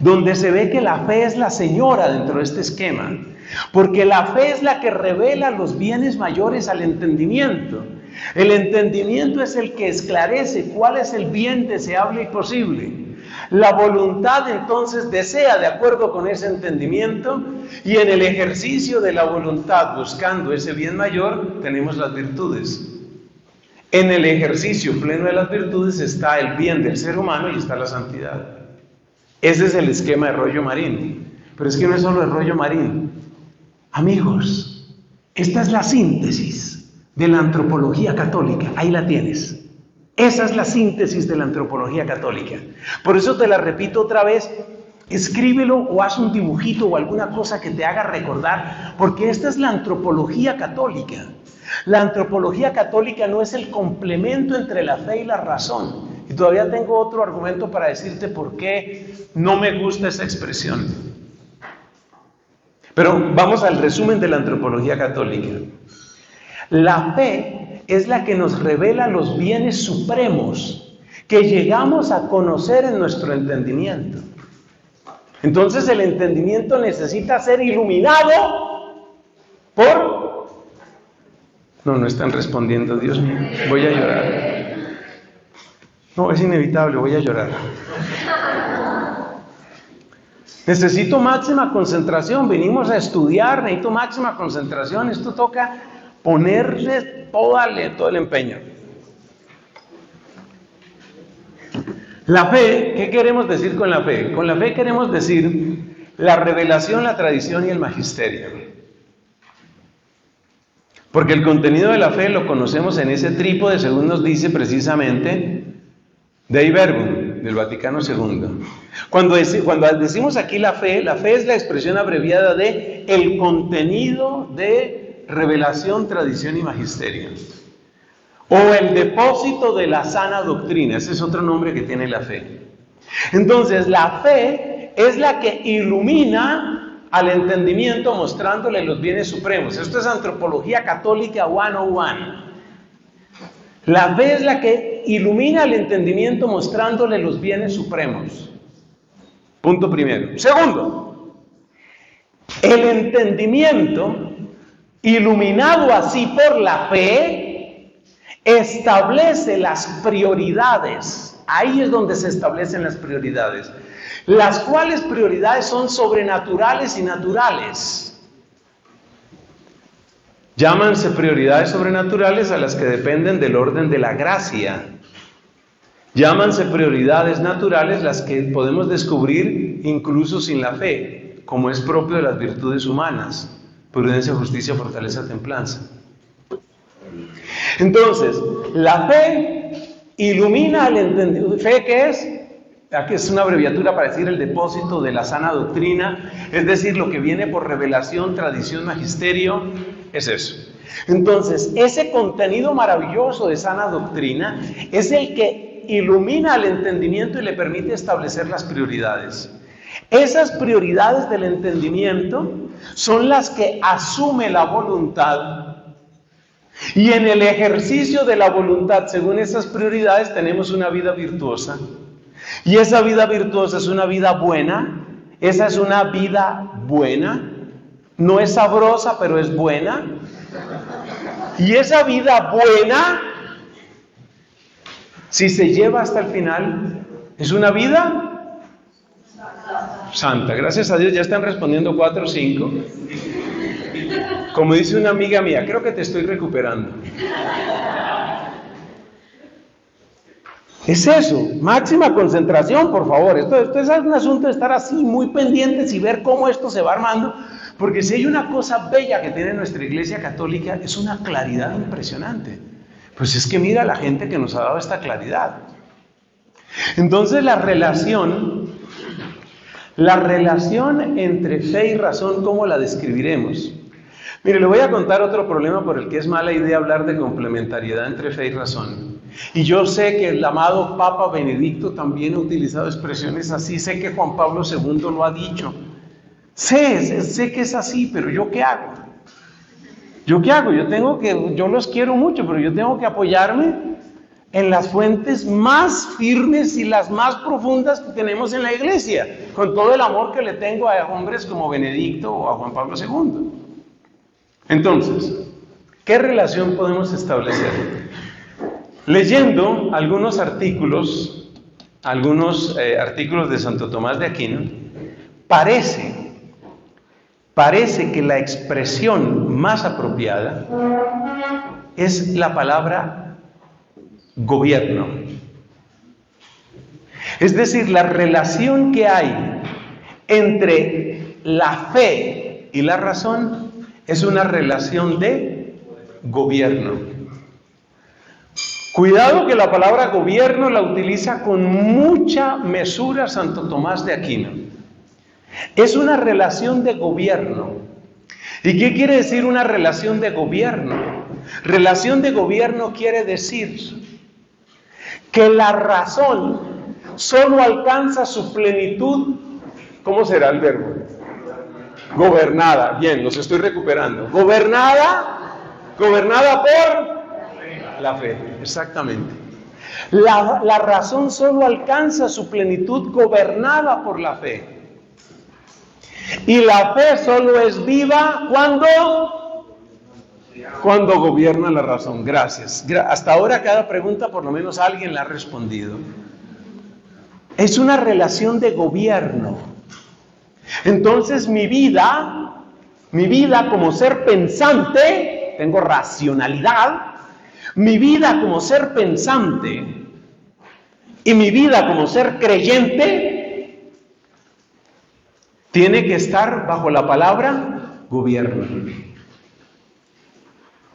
donde se ve que la fe es la señora dentro de este esquema, porque la fe es la que revela los bienes mayores al entendimiento. El entendimiento es el que esclarece cuál es el bien deseable y posible. La voluntad entonces desea de acuerdo con ese entendimiento, y en el ejercicio de la voluntad buscando ese bien mayor tenemos las virtudes. En el ejercicio pleno de las virtudes está el bien del ser humano y está la santidad. Ese es el esquema de Rollo Marín. Pero es que no es solo el Rollo Marín. Amigos, esta es la síntesis de la antropología católica. Ahí la tienes. Esa es la síntesis de la antropología católica. Por eso te la repito otra vez. Escríbelo o haz un dibujito o alguna cosa que te haga recordar, porque esta es la antropología católica. La antropología católica no es el complemento entre la fe y la razón. Y todavía tengo otro argumento para decirte por qué no me gusta esa expresión. Pero vamos al resumen de la antropología católica. La fe es la que nos revela los bienes supremos que llegamos a conocer en nuestro entendimiento. Entonces el entendimiento necesita ser iluminado por... No están respondiendo, Dios mío, voy a llorar. No, es inevitable, voy a llorar. Necesito máxima concentración, venimos a estudiar, necesito máxima concentración, esto toca ponerle todo el empeño. La fe, ¿qué queremos decir con la fe? Con la fe queremos decir la revelación, la tradición y el magisterio. Porque el contenido de la fe lo conocemos en ese trípode, según nos dice precisamente Dei Verbum, del Vaticano II. Cuando decimos aquí la fe es la expresión abreviada de el contenido de revelación, tradición y magisterio. o el depósito de la sana doctrina. Ese es otro nombre que tiene la fe. Entonces, la fe es la que ilumina al entendimiento mostrándole los bienes supremos. Esto es Antropología Católica 101. La fe es la que ilumina al entendimiento mostrándole los bienes supremos. Punto primero. Segundo, el entendimiento, iluminado así por la fe, establece las prioridades. Ahí es donde se establecen las prioridades. Las cuales prioridades son sobrenaturales y naturales. Llámanse prioridades sobrenaturales a las que dependen del orden de la gracia. Llámanse prioridades naturales las que podemos descubrir incluso sin la fe, como es propio de las virtudes humanas: prudencia, justicia, fortaleza, templanza. Entonces, la fe ilumina al entendimiento. ¿Fe qué es? Aquí es una abreviatura para decir el depósito de la sana doctrina, es decir, lo que viene por revelación, tradición, magisterio, es eso. Entonces, ese contenido maravilloso de sana doctrina es el que ilumina al entendimiento y le permite establecer las prioridades. Esas prioridades del entendimiento son las que asume la voluntad. Y en el ejercicio de la voluntad, según esas prioridades, tenemos una vida virtuosa. Y esa vida virtuosa es una vida buena. Esa es una vida buena. No es sabrosa, pero es buena. Y esa vida buena, si se lleva hasta el final, es una vida santa. Gracias a Dios ya están respondiendo 4 o 5. Como dice una amiga mía, creo que te estoy recuperando. Es eso, máxima concentración, por favor. Esto es un asunto de estar así muy pendientes y ver cómo esto se va armando, porque si hay una cosa bella que tiene nuestra Iglesia Católica, es una claridad impresionante. Pues es que mira la gente que nos ha dado esta claridad. Entonces la relación entre fe y razón, ¿cómo la describiremos? Mire, le voy a contar otro problema por el que es mala idea hablar de complementariedad entre fe y razón. Y yo sé que el amado Papa Benedicto también ha utilizado expresiones así, sé que Juan Pablo II lo ha dicho. Sé que es así, pero ¿yo qué hago? ¿Yo qué hago? Yo los quiero mucho, pero yo tengo que apoyarme en las fuentes más firmes y las más profundas que tenemos en la Iglesia, con todo el amor que le tengo a hombres como Benedicto o a Juan Pablo II. Entonces, ¿qué relación podemos establecer? Leyendo algunos artículos de Santo Tomás de Aquino, parece que la expresión más apropiada es la palabra gobierno. Es decir, la relación que hay entre la fe y la razón es una relación de gobierno. Cuidado que la palabra gobierno la utiliza con mucha mesura Santo Tomás de Aquino. Es una relación de gobierno. ¿Y qué quiere decir una relación de gobierno? Relación de gobierno quiere decir que la razón solo alcanza su plenitud. ¿Cómo será el verbo? Gobernada. Bien, los estoy recuperando. Gobernada por la fe, exactamente. La razón solo alcanza su plenitud gobernada por la fe. Y la fe solo es viva cuando gobierna la razón. Gracias. Hasta ahora cada pregunta por lo menos alguien la ha respondido. Es una relación de gobierno. Entonces mi vida como ser pensante, tengo racionalidad. Mi vida como ser pensante y mi vida como ser creyente tiene que estar bajo la palabra gobierno.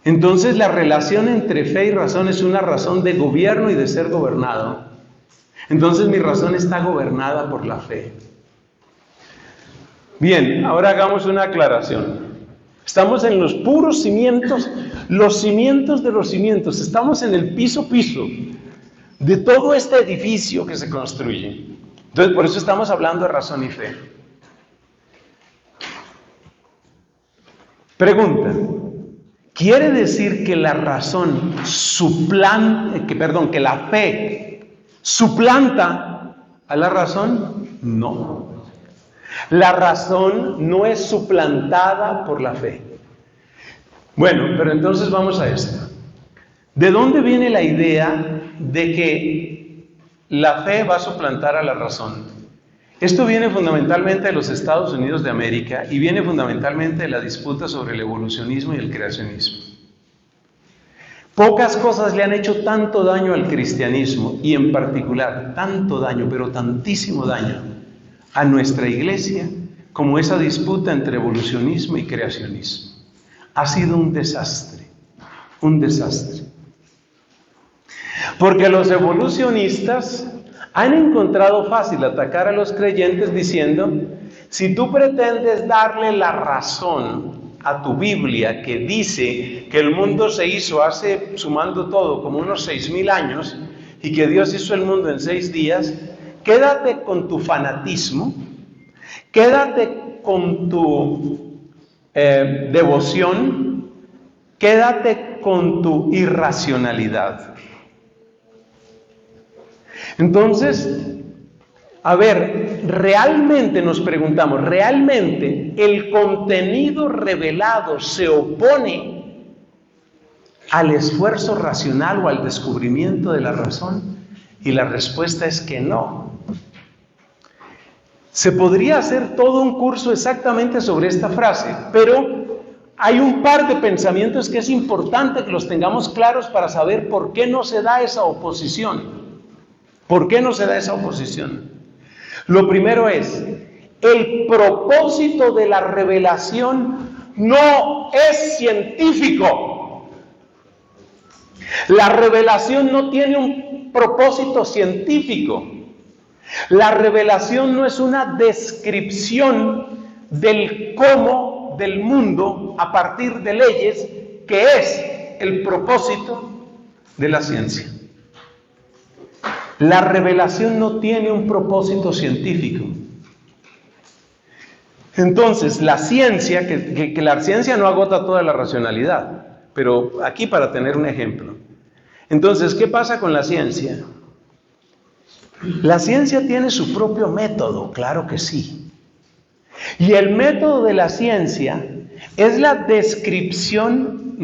Entonces la relación entre fe y razón es una razón de gobierno y de ser gobernado. Entonces mi razón está gobernada por la fe. Bien, ahora hagamos una aclaración. Estamos en los puros cimientos los cimientos de los cimientos. Estamos en el piso de todo este edificio que se construye. Entonces, por eso estamos hablando de razón y fe. Pregunta: ¿quiere decir que la razón que la fe suplanta a la razón? No. La razón no es suplantada por la fe. Bueno, pero entonces vamos a esto. ¿De dónde viene la idea de que la fe va a suplantar a la razón? Esto viene fundamentalmente de los Estados Unidos de América y viene fundamentalmente de la disputa sobre el evolucionismo y el creacionismo. Pocas cosas le han hecho tanto daño al cristianismo y en particular tanto daño, pero tantísimo daño a nuestra iglesia como esa disputa entre evolucionismo y creacionismo. Ha sido un desastre, un desastre. Porque los evolucionistas han encontrado fácil atacar a los creyentes diciendo: si tú pretendes darle la razón a tu Biblia, que dice que el mundo se hizo hace, sumando todo, como unos 6,000 años, y que Dios hizo el mundo en 6 días, quédate con tu fanatismo, quédate con tu devoción, quédate con tu irracionalidad. Entonces, a ver, realmente nos preguntamos, ¿realmente el contenido revelado se opone al esfuerzo racional o al descubrimiento de la razón? Y la respuesta es que no. Se podría hacer todo un curso exactamente sobre esta frase, pero hay un par de pensamientos que es importante que los tengamos claros para saber por qué no se da esa oposición. ¿Por qué no se da esa oposición? Lo primero es, el propósito de la revelación no es científico. La revelación no tiene un propósito científico. La revelación no es una descripción del cómo del mundo a partir de leyes, que es el propósito de la ciencia. La revelación no tiene un propósito científico. Entonces, la ciencia, que la ciencia no agota toda la racionalidad, pero aquí para tener un ejemplo. Entonces, ¿qué pasa con la ciencia? La ciencia tiene su propio método, claro que sí. Y el método de la ciencia es la descripción,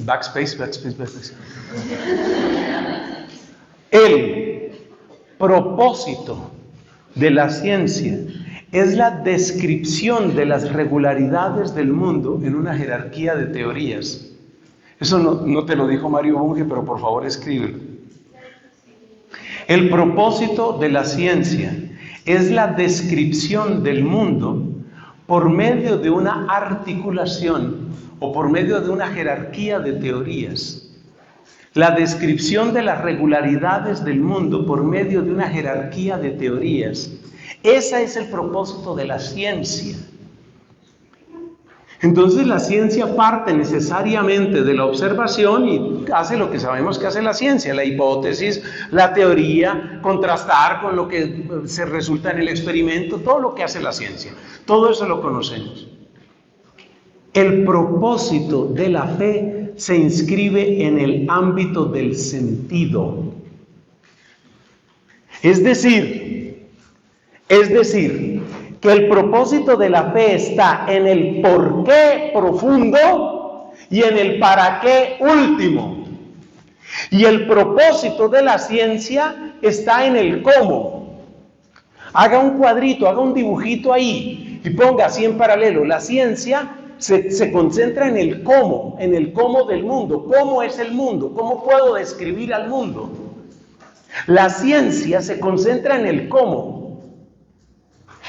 backspace. El propósito de la ciencia es la descripción de las regularidades del mundo en una jerarquía de teorías. Eso no te lo dijo Mario Bunge, pero por favor escríbelo. El propósito de la ciencia es la descripción del mundo por medio de una articulación o por medio de una jerarquía de teorías. La descripción de las regularidades del mundo por medio de una jerarquía de teorías. Ese es el propósito de la ciencia. Entonces la ciencia parte necesariamente de la observación y hace lo que sabemos que hace la ciencia: la hipótesis, la teoría, contrastar con lo que se resulta en el experimento, todo lo que hace la ciencia. Todo eso lo conocemos. El propósito de la fe se inscribe en el ámbito del sentido. Es decir, que el propósito de la fe está en el por qué profundo y en el para qué último. Y el propósito de la ciencia está en el cómo. Haga un cuadrito, haga un dibujito ahí y ponga así en paralelo. La ciencia se concentra en el cómo del mundo. ¿Cómo es el mundo? ¿Cómo puedo describir al mundo? La ciencia se concentra en el cómo.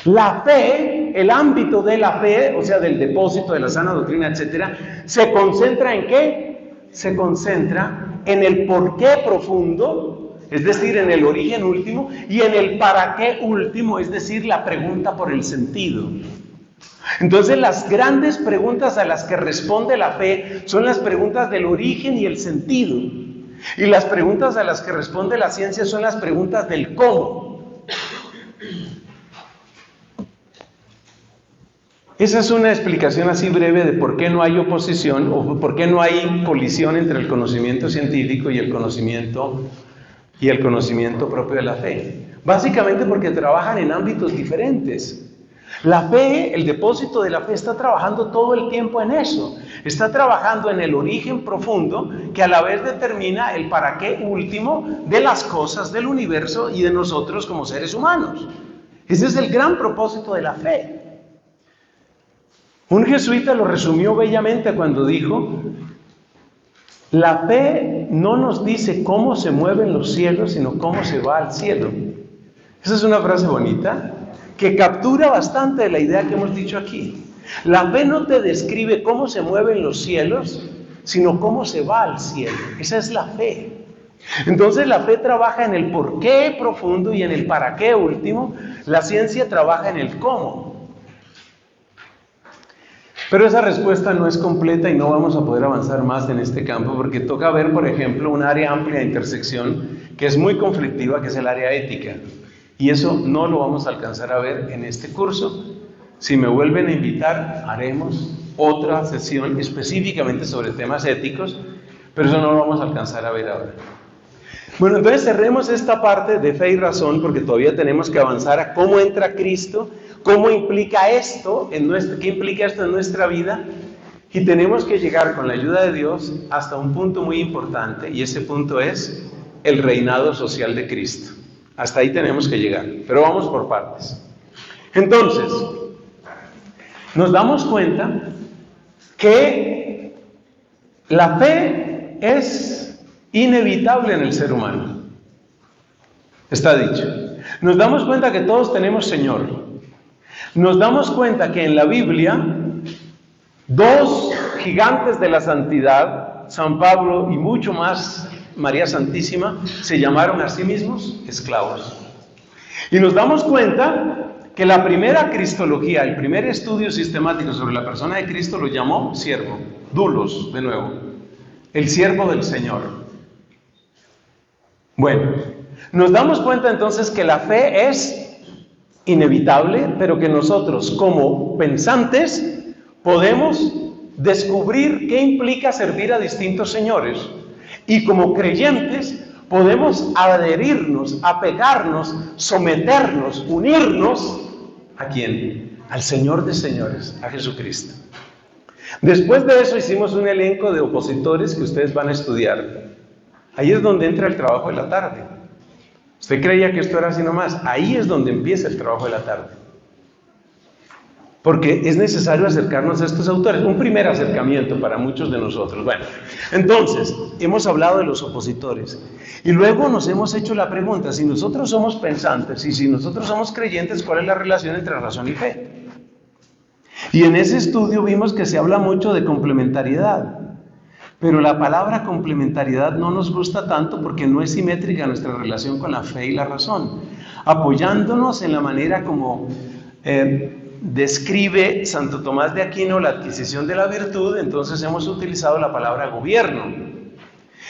La fe, el ámbito de la fe, o sea, del depósito de la sana doctrina, etcétera, ¿se concentra en qué? Se concentra en el por qué profundo, es decir, en el origen último, y en el para qué último, es decir, la pregunta por el sentido. Entonces las grandes preguntas a las que responde la fe son las preguntas del origen y el sentido. Y las preguntas a las que responde la ciencia son las preguntas del cómo. Esa es una explicación así breve de por qué no hay oposición o por qué no hay colisión entre el conocimiento científico y el conocimiento propio de la fe. Básicamente porque trabajan en ámbitos diferentes. La fe, el depósito de la fe está trabajando todo el tiempo en eso. Está trabajando en el origen profundo que a la vez determina el para qué último de las cosas, del universo y de nosotros como seres humanos. Ese es el gran propósito de la fe. Un jesuita lo resumió bellamente cuando dijo: la fe no nos dice cómo se mueven los cielos, sino cómo se va al cielo. Esa es una frase bonita que captura bastante de la idea que hemos dicho aquí. La fe no te describe cómo se mueven los cielos, sino cómo se va al cielo. Esa es la fe. Entonces la fe trabaja en el por qué profundo y en el para qué último. La ciencia trabaja en el cómo. Pero esa respuesta no es completa y no vamos a poder avanzar más en este campo porque toca ver, por ejemplo, un área amplia de intersección que es muy conflictiva, que es el área ética. Y eso no lo vamos a alcanzar a ver en este curso. Si me vuelven a invitar, haremos otra sesión específicamente sobre temas éticos, pero eso no lo vamos a alcanzar a ver ahora. Bueno, entonces cerremos esta parte de fe y razón porque todavía tenemos que avanzar a cómo entra Cristo, cómo implica esto qué implica esto en nuestra vida, y tenemos que llegar con la ayuda de Dios hasta un punto muy importante, y ese punto es el reinado social de Cristo. Hasta ahí tenemos que llegar, pero vamos por partes. Entonces, nos damos cuenta que la fe es inevitable en el ser humano. Está dicho. Nos damos cuenta que todos tenemos Señor. Nos damos cuenta que en la Biblia, dos gigantes de la santidad, San Pablo y mucho más María Santísima, se llamaron a sí mismos esclavos. Y nos damos cuenta que la primera cristología, el primer estudio sistemático sobre la persona de Cristo lo llamó siervo, doulos, de nuevo, el siervo del Señor. Bueno, nos damos cuenta entonces que la fe es inevitable, pero que nosotros como pensantes podemos descubrir qué implica servir a distintos señores. Y como creyentes podemos adherirnos, apegarnos, someternos, unirnos ¿a quién? Al Señor de señores, a Jesucristo. Después de eso hicimos un elenco de opositores que ustedes van a estudiar. Ahí es donde entra el trabajo de la tarde. Usted creía que esto era así nomás. Ahí es donde empieza el trabajo de la tarde. Porque es necesario acercarnos a estos autores. Un primer acercamiento para muchos de nosotros. Bueno, entonces, hemos hablado de los opositores. Y luego nos hemos hecho la pregunta, si nosotros somos pensantes y si nosotros somos creyentes, ¿cuál es la relación entre razón y fe? Y en ese estudio vimos que se habla mucho de complementariedad. Pero la palabra complementariedad no nos gusta tanto porque no es simétrica nuestra relación con la fe y la razón. Apoyándonos en la manera como describe Santo Tomás de Aquino la adquisición de la virtud, entonces hemos utilizado la palabra gobierno.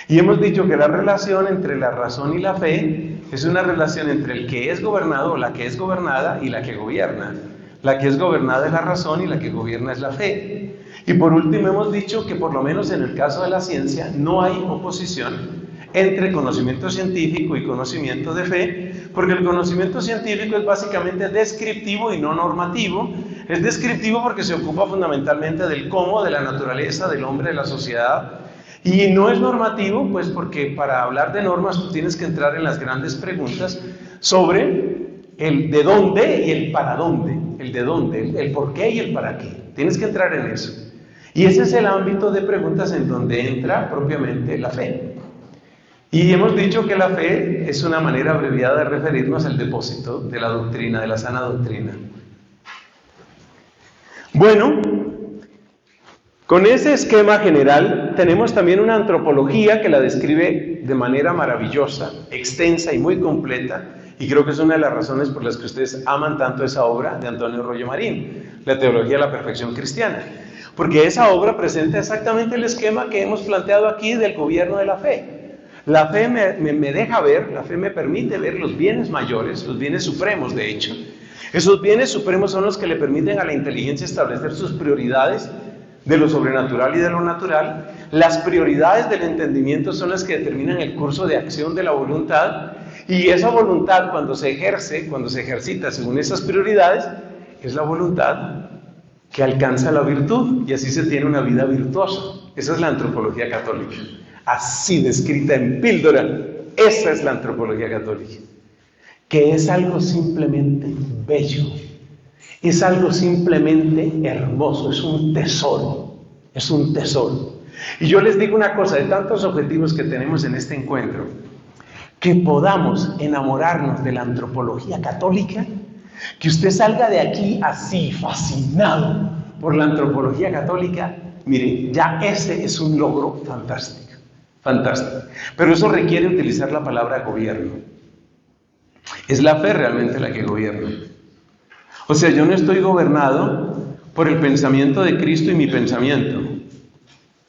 Y hemos dicho que la relación entre la razón y la fe es una relación entre el que es gobernado o la que es gobernada y la que gobierna. La que es gobernada es la razón y la que gobierna es la fe. Y por último hemos dicho que por lo menos en el caso de la ciencia no hay oposición entre conocimiento científico y conocimiento de fe, porque el conocimiento científico es básicamente descriptivo y no normativo. Es descriptivo porque se ocupa fundamentalmente del cómo, de la naturaleza, del hombre, de la sociedad. Y no es normativo, pues porque para hablar de normas tú tienes que entrar en las grandes preguntas sobre el de dónde y el para dónde. El de dónde, el por qué y el para qué. Tienes que entrar en eso. Y ese es el ámbito de preguntas en donde entra propiamente la fe. Y hemos dicho que la fe es una manera abreviada de referirnos al depósito de la doctrina, de la sana doctrina. Bueno, con ese esquema general tenemos también una antropología que la describe de manera maravillosa, extensa y muy completa, Y creo que es una de las razones por las que ustedes aman tanto esa obra de Antonio Rollo Marín, La teología de la perfección cristiana. Porque esa obra presenta exactamente el esquema que hemos planteado aquí del gobierno de la fe. La fe me deja ver, la fe me permite ver los bienes mayores, los bienes supremos de hecho. Esos bienes supremos son los que le permiten a la inteligencia establecer sus prioridades de lo sobrenatural y de lo natural. Las prioridades del entendimiento son las que determinan el curso de acción de la voluntad, y esa voluntad cuando se ejercita según esas prioridades, es la voluntad que alcanza la virtud, y así se tiene una vida virtuosa. Esa es la antropología católica, así descrita en píldora. Esa es la antropología católica, que es algo simplemente bello, es algo simplemente hermoso, es un tesoro, es un tesoro. Y yo les digo una cosa, de tantos objetivos que tenemos en este encuentro, que podamos enamorarnos de la antropología católica, que usted salga de aquí así, fascinado por la antropología católica, mire, ya ese es un logro fantástico, fantástico. Pero eso requiere utilizar la palabra gobierno. Es la fe realmente la que gobierna. O sea, yo no estoy gobernado por el pensamiento de Cristo y mi pensamiento.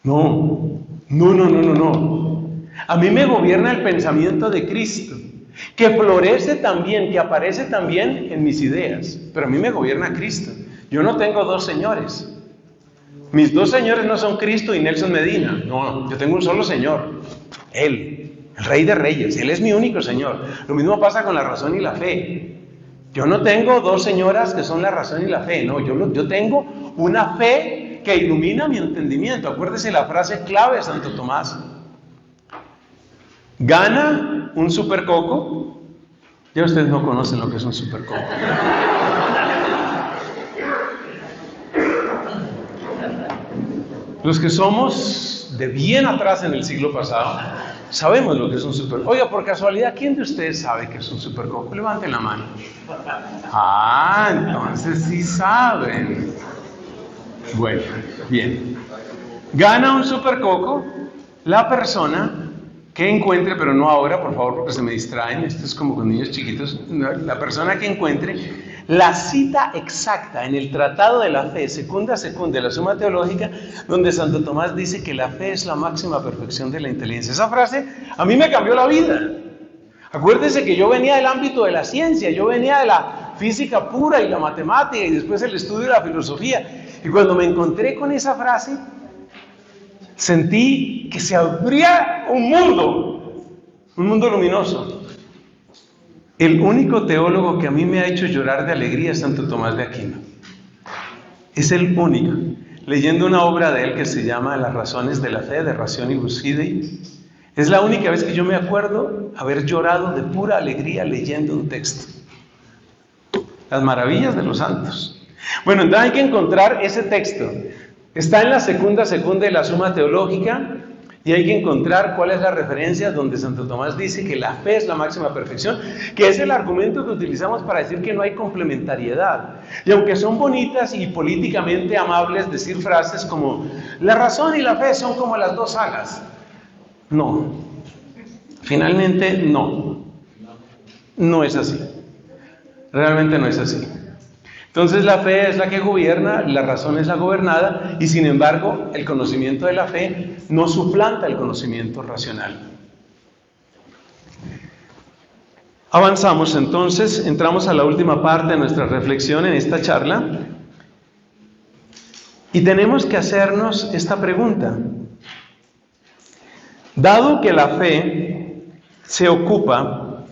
No. A mí me gobierna el pensamiento de Cristo, que florece también, que aparece también en mis ideas. Pero a mí me gobierna Cristo. Yo no tengo dos señores. Mis dos señores no son Cristo y Nelson Medina. No, yo tengo un solo Señor. Él, el Rey de Reyes. Él es mi único Señor. Lo mismo pasa con la razón y la fe. Yo no tengo dos señoras que son la razón y la fe. No, yo tengo una fe que ilumina mi entendimiento. Acuérdese la frase clave de Santo Tomás. Gana un supercoco. Ya ustedes no conocen lo que es un supercoco. Los que somos de bien atrás en el siglo pasado, sabemos lo que es un supercoco. Oiga, por casualidad, ¿quién de ustedes sabe que es un supercoco? Levanten la mano. Ah, entonces sí saben. Bueno, bien. Gana un supercoco la persona que encuentre, pero no ahora, por favor, porque se me distraen, esto es como con niños chiquitos, la persona que encuentre la cita exacta en el Tratado de la Fe, secunda de la Suma Teológica, donde Santo Tomás dice que la fe es la máxima perfección de la inteligencia. Esa frase a mí me cambió la vida. Acuérdense que yo venía del ámbito de la ciencia, yo venía de la física pura y la matemática y después el estudio de la filosofía. Y cuando me encontré con esa frase, sentí que se abría un mundo luminoso. El único teólogo que a mí me ha hecho llorar de alegría es Santo Tomás de Aquino. Es el único. Leyendo una obra de él que se llama Las razones de la fe, de Rationibus Fidei, es la única vez que yo me acuerdo haber llorado de pura alegría leyendo un texto. Las maravillas de los santos. Bueno, entonces hay que encontrar ese texto. Está en la segunda de la Suma Teológica, y hay que encontrar cuál es la referencia donde Santo Tomás dice que la fe es la máxima perfección, que es el argumento que utilizamos para decir que no hay complementariedad. Y aunque son bonitas y políticamente amables decir frases como la razón y la fe son como las dos alas, no, finalmente no es así, realmente no es así. Entonces la fe es la que gobierna, la razón es la gobernada, y sin embargo el conocimiento de la fe no suplanta el conocimiento racional. Avanzamos entonces, entramos a la última parte de nuestra reflexión en esta charla, y tenemos que hacernos esta pregunta. Dado que la fe se ocupa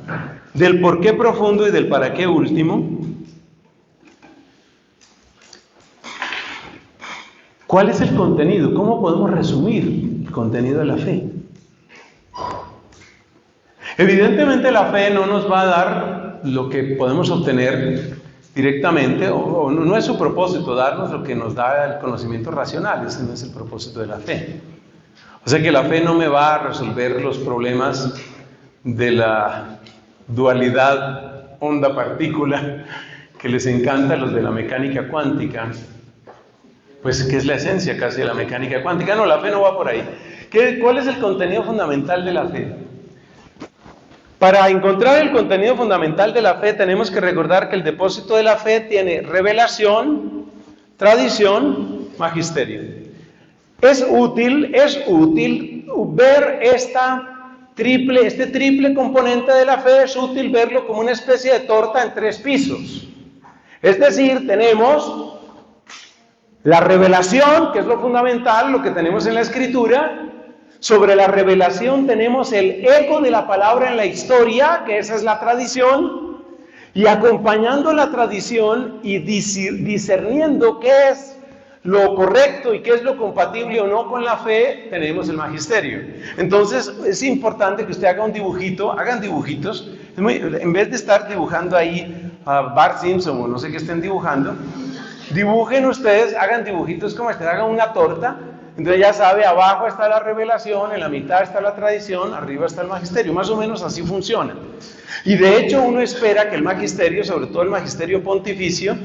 del por qué profundo y del para qué último, ¿cuál es el contenido? ¿Cómo podemos resumir el contenido de la fe? Evidentemente la fe no nos va a dar lo que podemos obtener directamente, o no es su propósito darnos lo que nos da el conocimiento racional. Ese no es el propósito de la fe. O sea que la fe no me va a resolver los problemas de la dualidad onda-partícula que les encanta a los de la mecánica cuántica. Pues que es la esencia casi de la mecánica cuántica. No, la fe no va por ahí. ¿Cuál es el contenido fundamental de la fe? Para encontrar el contenido fundamental de la fe tenemos que recordar que el depósito de la fe tiene revelación, tradición, magisterio. Es útil ver este triple componente de la fe, es útil verlo como una especie de torta en 3 pisos. Es decir, tenemos la revelación, que es lo fundamental, lo que tenemos en la Escritura. Sobre la revelación tenemos el eco de la palabra en la historia, que esa es la tradición, y acompañando la tradición y discerniendo qué es lo correcto y qué es lo compatible o no con la fe, tenemos el magisterio. Entonces es importante que usted haga un dibujito, hagan dibujitos, en vez de estar dibujando ahí a Bart Simpson o no sé qué estén dibujando, dibujen ustedes, hagan dibujitos como este, hagan una torta. Entonces ya sabe, abajo está la revelación, en la mitad está la tradición, arriba está el magisterio. Más o menos así funciona. Y de hecho uno espera que el magisterio, sobre todo el magisterio pontificio,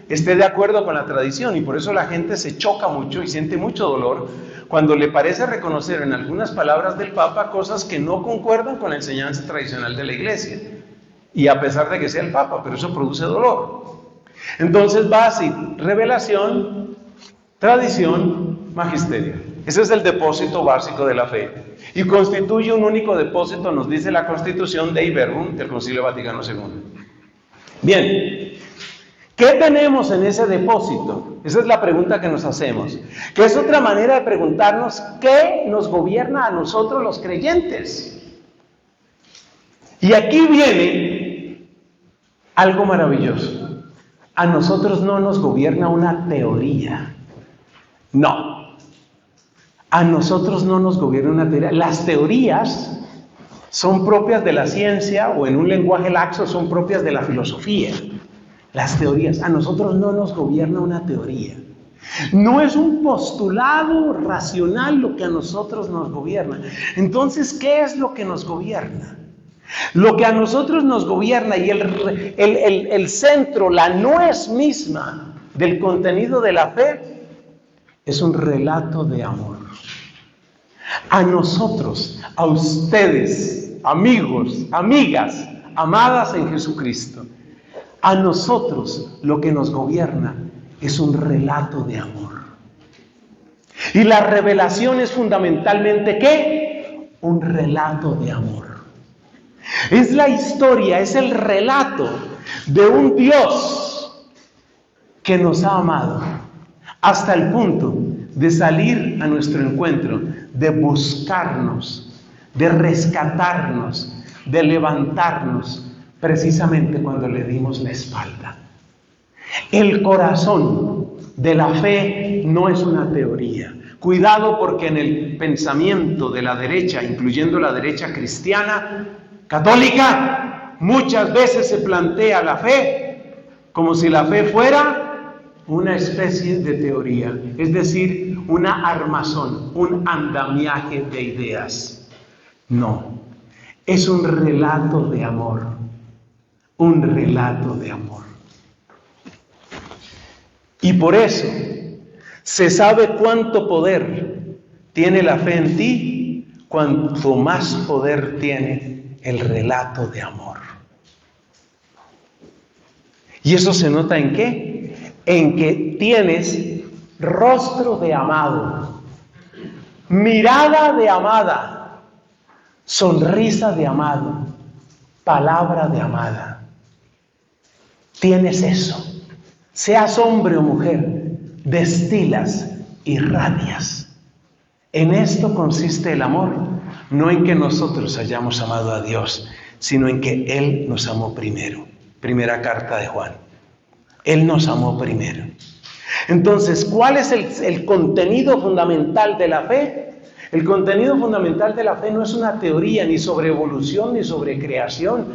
esté de acuerdo con la tradición. Y por eso la gente se choca mucho y siente mucho dolor cuando le parece reconocer en algunas palabras del Papa cosas que no concuerdan con la enseñanza tradicional de la Iglesia. Y a pesar de que sea el Papa, pero eso produce dolor. Entonces va así, revelación, tradición, magisterio. Ese es el depósito básico de la fe. Y constituye un único depósito, nos dice la Constitución Dei Verbum del Concilio Vaticano II. Bien, ¿qué tenemos en ese depósito? Esa es la pregunta que nos hacemos. Que es otra manera de preguntarnos qué nos gobierna a nosotros los creyentes. Y aquí viene algo maravilloso. A nosotros no nos gobierna una teoría. No. A nosotros no nos gobierna una teoría. Las teorías son propias de la ciencia, o en un lenguaje laxo son propias de la filosofía. Las teorías. A nosotros no nos gobierna una teoría. No es un postulado racional lo que a nosotros nos gobierna. Entonces, ¿qué es lo que nos gobierna? Lo que a nosotros nos gobierna y el centro, la nuez misma del contenido de la fe, es un relato de amor. A nosotros, a ustedes, amigos, amigas, amadas en Jesucristo, a nosotros lo que nos gobierna es un relato de amor. Y la revelación es fundamentalmente ¿qué? Un relato de amor. Es la historia, es el relato de un Dios que nos ha amado hasta el punto de salir a nuestro encuentro, de buscarnos, de rescatarnos, de levantarnos, precisamente cuando le dimos la espalda. El corazón de la fe no es una teoría. Cuidado, porque en el pensamiento de la derecha, incluyendo la derecha cristiana, católica, muchas veces se plantea la fe como si la fe fuera una especie de teoría, es decir, una armazón, un andamiaje de ideas. No, es un relato de amor, un relato de amor. Y por eso se sabe cuánto poder tiene la fe en ti, cuanto más poder tiene el relato de amor. ¿Y eso se nota en qué? En que tienes rostro de amado, mirada de amada, sonrisa de amado, palabra de amada. Tienes eso. Seas hombre o mujer, destilas, irradias. En esto consiste el amor, no en que nosotros hayamos amado a Dios, sino en que Él nos amó primero. Primera carta de Juan. Él nos amó primero. Entonces, ¿cuál es el contenido fundamental de la fe? El contenido fundamental de la fe no es una teoría ni sobre evolución, ni sobre creación,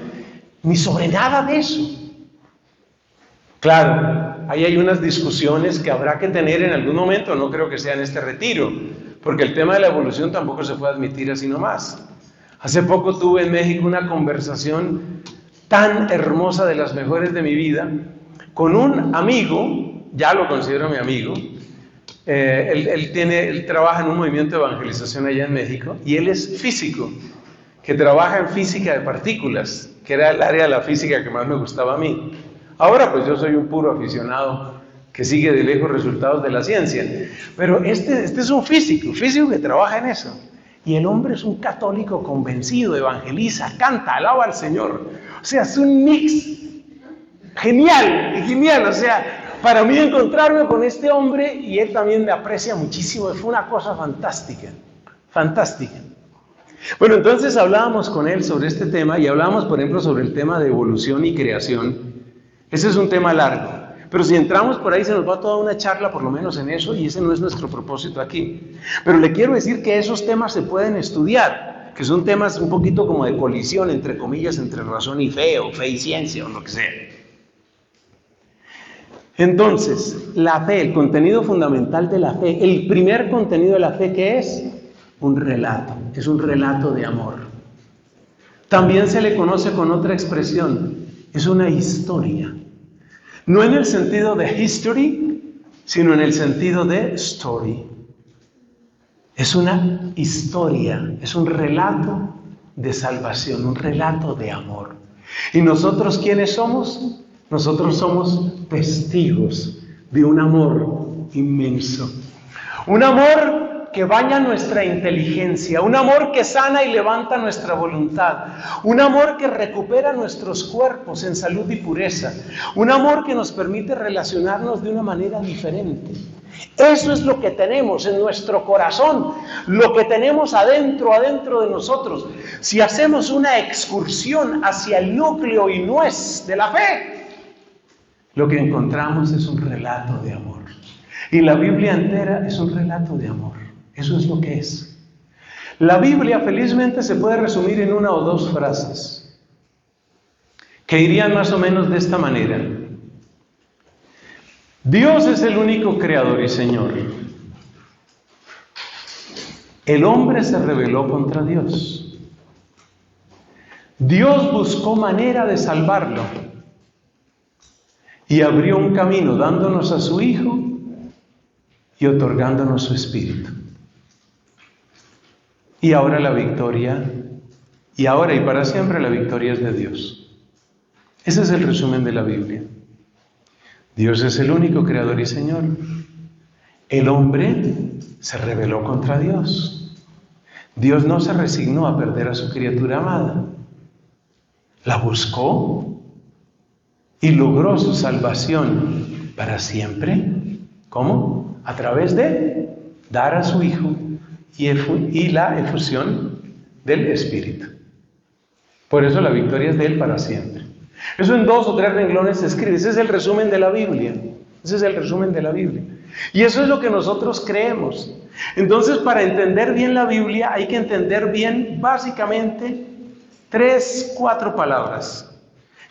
ni sobre nada de eso. Claro, ahí hay unas discusiones que habrá que tener en algún momento, no creo que sea en este retiro, porque el tema de la evolución tampoco se puede admitir así nomás. Hace poco tuve en México una conversación tan hermosa, de las mejores de mi vida, con un amigo, ya lo considero mi amigo. Él trabaja en un movimiento de evangelización allá en México, y él es físico. que trabaja en física de partículas, que era el área de la física que más me gustaba a mí. Ahora pues yo soy un puro aficionado que sigue de lejos resultados de la ciencia. Pero este es un físico que trabaja en eso. Y el hombre es un católico convencido, evangeliza, canta, alaba al Señor. O sea, es un mix genial. O sea, para mí encontrarme con este hombre, y él también me aprecia muchísimo, fue una cosa fantástica. Bueno, entonces hablábamos con él sobre este tema, y hablábamos, por ejemplo, sobre el tema de evolución y creación. Ese es un tema largo, pero si entramos por ahí se nos va toda una charla, por lo menos en eso, y ese no es nuestro propósito aquí. Pero le quiero decir que esos temas se pueden estudiar, que son temas un poquito como de colisión, entre comillas, entre razón y fe, o fe y ciencia, o lo que sea. Entonces, la fe, el contenido fundamental de la fe, el primer contenido de la fe, ¿qué es? Un relato, es un relato de amor. También se le conoce con otra expresión, es una historia. No en el sentido de history, sino en el sentido de story. Es una historia, es un relato de salvación, un relato de amor. ¿Y nosotros quiénes somos? Nosotros somos testigos de un amor inmenso. Un amor que baña nuestra inteligencia, un amor que sana y levanta nuestra voluntad, un amor que recupera nuestros cuerpos en salud y pureza, un amor que nos permite relacionarnos de una manera diferente. Eso es lo que tenemos en nuestro corazón, lo que tenemos adentro de nosotros. Si hacemos una excursión hacia el núcleo y nuez de la fe, lo que encontramos es un relato de amor. Y la Biblia entera es un relato de amor. Eso es lo que es. La Biblia felizmente se puede resumir en una o dos frases que irían más o menos de esta manera. Dios es el único creador y Señor. El hombre se rebeló contra Dios. Dios buscó manera de salvarlo y abrió un camino dándonos a su Hijo y otorgándonos su Espíritu. Y ahora la victoria, y ahora y para siempre la victoria es de Dios. Ese es el resumen de la Biblia. Dios es el único creador y Señor. El hombre se rebeló contra Dios. Dios no se resignó a perder a su criatura amada. La buscó y logró su salvación para siempre. ¿Cómo? A través de dar a su Hijo y la efusión del Espíritu. Por eso la victoria es de Él para siempre. Eso en 2 o 3 renglones se escribe. Ese es el resumen de la Biblia. Ese es el resumen de la Biblia. Y eso es lo que nosotros creemos. Entonces, para entender bien la Biblia, hay que entender bien, básicamente, 3, 4 palabras.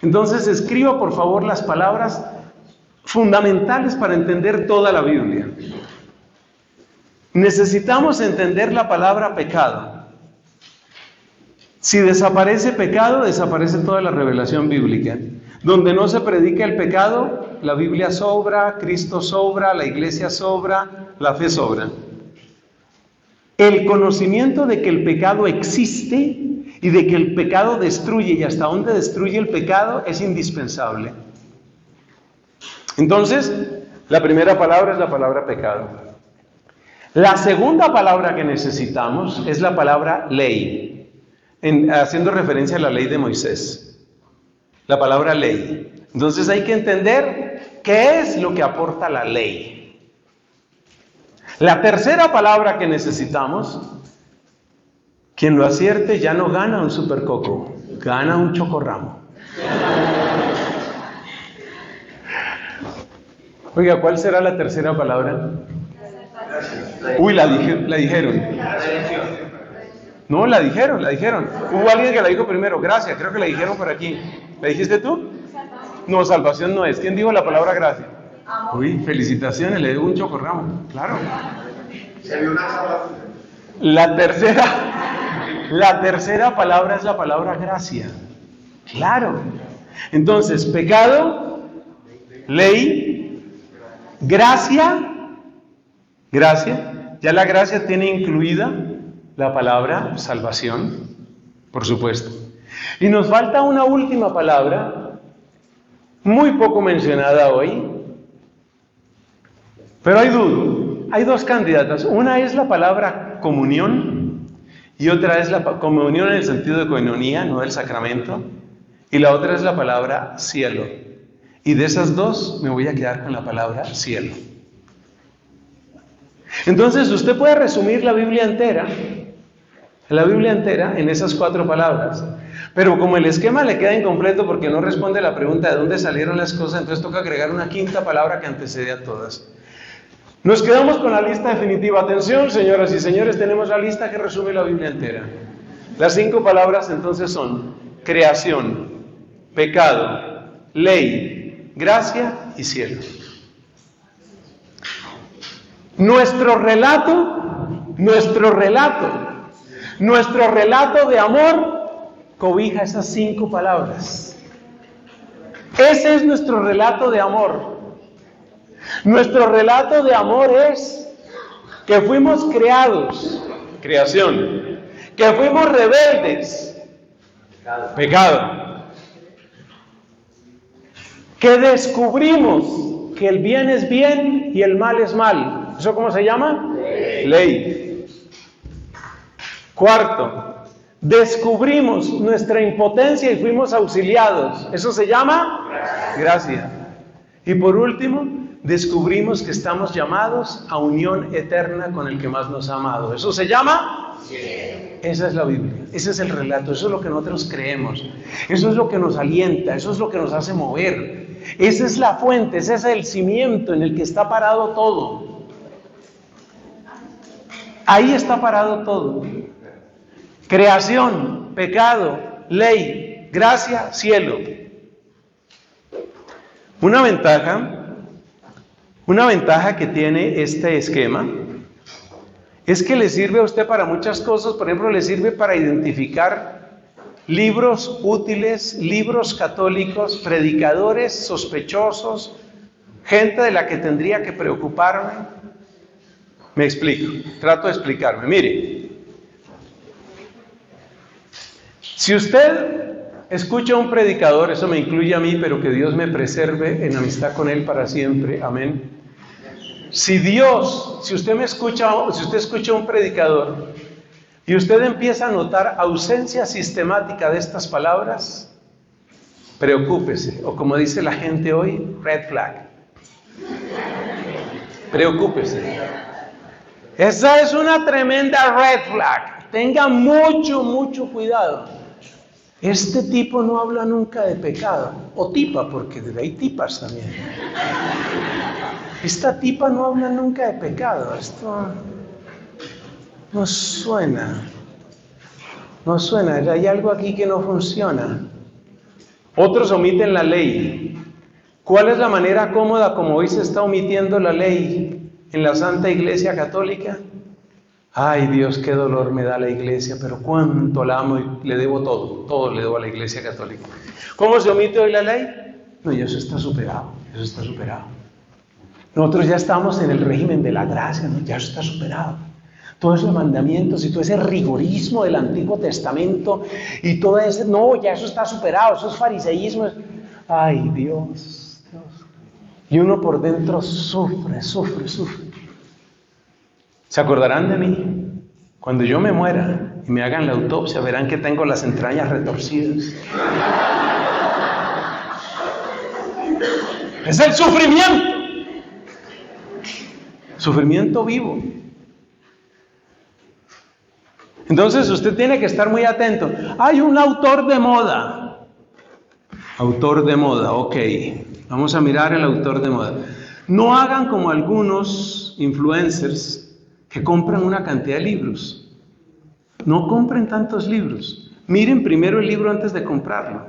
Entonces, escriba, por favor, las palabras fundamentales para entender toda la Biblia. Necesitamos entender la palabra pecado. Si desaparece pecado, desaparece toda la revelación bíblica. Donde no se predica el pecado, la Biblia sobra, Cristo sobra, la iglesia sobra, la fe sobra. El conocimiento de que el pecado existe y de que el pecado destruye y hasta dónde destruye el pecado es indispensable. Entonces, la primera palabra es la palabra pecado. La segunda palabra que necesitamos es la palabra ley, haciendo referencia a la ley de Moisés. La palabra ley. Entonces hay que entender qué es lo que aporta la ley. La tercera palabra que necesitamos, quien lo acierte ya no gana un supercoco, gana un chocorramo. Oiga, ¿cuál será la tercera palabra? Uy, la dijeron. No, la dijeron. Hubo alguien que la dijo primero. Gracias, creo que la dijeron por aquí. ¿La dijiste tú? No, salvación no es. ¿Quién dijo la palabra gracia? Uy, felicitaciones, le dio un chocorramo. Claro. La tercera palabra es la palabra gracia. Claro. Entonces, pecado, ley, gracia. Ya la gracia tiene incluida la palabra salvación. por supuesto. Y nos falta una última palabra, muy poco mencionada hoy, pero hay dos candidatas. Una es la palabra comunión y otra es la comunión en el sentido de coinonía, no del sacramento, y la otra es la palabra cielo. Y de esas dos me voy a quedar con la palabra cielo. Entonces usted puede resumir la Biblia entera en esas 4 palabras, pero como el esquema le queda incompleto porque no responde a la pregunta de dónde salieron las cosas, entonces toca agregar una 5ª palabra que antecede a todas. Nos quedamos con la lista definitiva. Atención, señoras y señores, tenemos la lista que resume la Biblia entera. Las 5 palabras entonces son creación, pecado, ley, gracia y cielo. Nuestro relato de amor cobija esas 5 palabras. Ese es nuestro relato de amor. Nuestro relato de amor es que fuimos creados, creación, que fuimos rebeldes, pecado, que descubrimos que el bien es bien y el mal es mal. ¿Eso cómo se llama? Ley. 4, descubrimos nuestra impotencia y fuimos auxiliados. ¿Eso se llama? Gracia. Y por último, descubrimos que estamos llamados a unión eterna con el que más nos ha amado. ¿Eso se llama? Sí. Esa es la Biblia, ese es el relato, eso es lo que nosotros creemos, eso es lo que nos alienta, eso es lo que nos hace mover. Esa es la fuente, ese es el cimiento en el que está parado todo. Ahí está parado todo. Creación, pecado, ley, gracia, cielo. Una ventaja que tiene este esquema es que le sirve a usted para muchas cosas. Por ejemplo, le sirve para identificar libros útiles, libros católicos, predicadores sospechosos, gente de la que tendría que preocuparme. Me explico, trato de explicarme. Mire, si usted escucha a un predicador, eso me incluye a mí, pero que Dios me preserve en amistad con él para siempre, amén. Si usted escucha a un predicador y usted empieza a notar ausencia sistemática de estas palabras, preocúpese, o como dice la gente hoy, red flag. Preocúpese. Esa es una tremenda red flag. Tenga mucho cuidado. Este tipo no habla nunca de pecado, o tipa, porque hay tipas también. Esta tipa no habla nunca de pecado. Esto no suena, hay algo aquí que no funciona. Otros omiten la ley. ¿Cuál es la manera cómoda como hoy se está omitiendo la ley en la Santa Iglesia Católica? Ay, Dios, qué dolor me da la Iglesia, pero cuánto la amo y le debo todo le debo a la Iglesia Católica. ¿Cómo se omite hoy la ley? No, eso está superado. Nosotros ya estamos en el régimen de la gracia, ¿no? Ya eso está superado. Todos esos mandamientos y todo ese rigorismo del Antiguo Testamento y todo ese, no, ya eso está superado, esos fariseísmos. Ay, Dios. Y uno por dentro sufre. ¿Se acordarán de mí? Cuando yo me muera y me hagan la autopsia, verán que tengo las entrañas retorcidas. Es el sufrimiento vivo. Entonces usted tiene que estar muy atento. Hay un autor de moda, ok. Vamos a mirar el autor de moda. No hagan como algunos influencers que compran una cantidad de libros. No compren tantos libros. Miren primero el libro antes de comprarlo.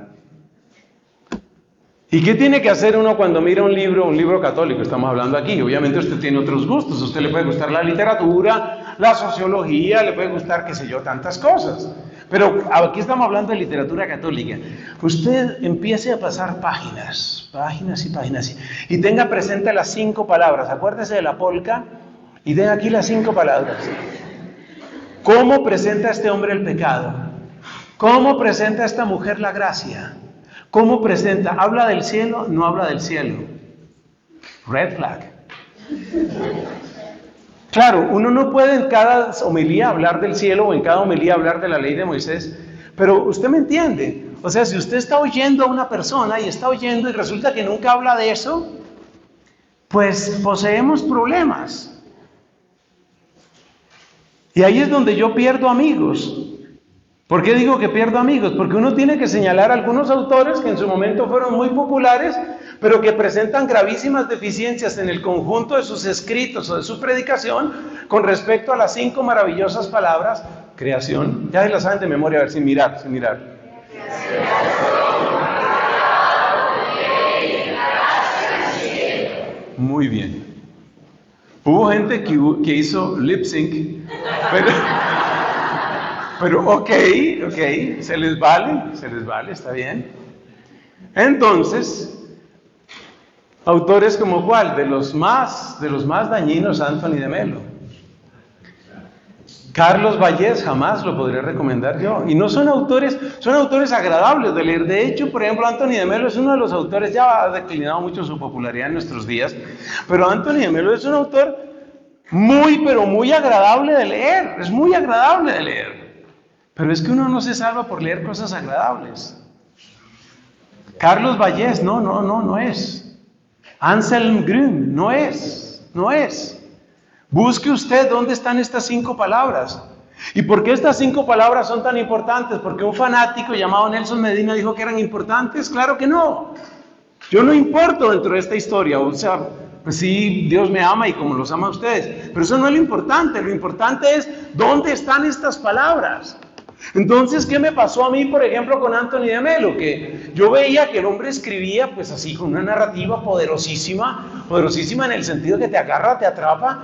¿Y qué tiene que hacer uno cuando mira un libro católico? Estamos hablando aquí. Obviamente usted tiene otros gustos. A usted le puede gustar la literatura, la sociología, le puede gustar, qué sé yo, tantas cosas. Pero aquí estamos hablando de literatura católica. Usted empiece a pasar páginas y tenga presente las 5 palabras. Acuérdese de la polca y den aquí las 5 palabras. ¿Cómo presenta este hombre el pecado? ¿Cómo presenta esta mujer la gracia? ¿Cómo presenta? ¿Habla del cielo? No habla del cielo. Red flag. Claro, uno no puede en cada homilía hablar del cielo o en cada homilía hablar de la ley de Moisés, pero usted me entiende. O sea, si usted está oyendo a una persona y está oyendo y resulta que nunca habla de eso, pues poseemos problemas. Y ahí es donde yo pierdo amigos. ¿Por qué digo que pierdo amigos? Porque uno tiene que señalar a algunos autores que en su momento fueron muy populares, pero que presentan gravísimas deficiencias en el conjunto de sus escritos o de su predicación con respecto a las 5 maravillosas palabras: creación. Ya se las saben de memoria, a ver, sin mirar. Muy bien. Hubo gente que hizo lip sync, pero ok, se les vale, está bien. Entonces, autores como ¿cuál? De los más dañinos, Anthony de Melo. Carlos Vallés, jamás lo podría recomendar yo. Y no son autores agradables de leer. De hecho, por ejemplo, Anthony de Melo es uno de los autores, ya ha declinado mucho su popularidad en nuestros días, pero Anthony de Melo es un autor pero muy agradable de leer. Es muy agradable de leer. Pero es que uno no se salva por leer cosas agradables. Carlos Vallés, no es. Anselm Grün, no es. Busque usted dónde están estas 5 palabras. ¿Y por qué estas 5 palabras son tan importantes? ¿Porque un fanático llamado Nelson Medina dijo que eran importantes? Claro que no. Yo no importo dentro de esta historia. O sea, pues sí, Dios me ama y como los ama a ustedes. Pero eso no es lo importante. Lo importante es dónde están estas palabras. Entonces, ¿qué me pasó a mí, por ejemplo, con Anthony de Melo? Que yo veía que el hombre escribía, pues así, con una narrativa poderosísima en el sentido que te agarra, te atrapa,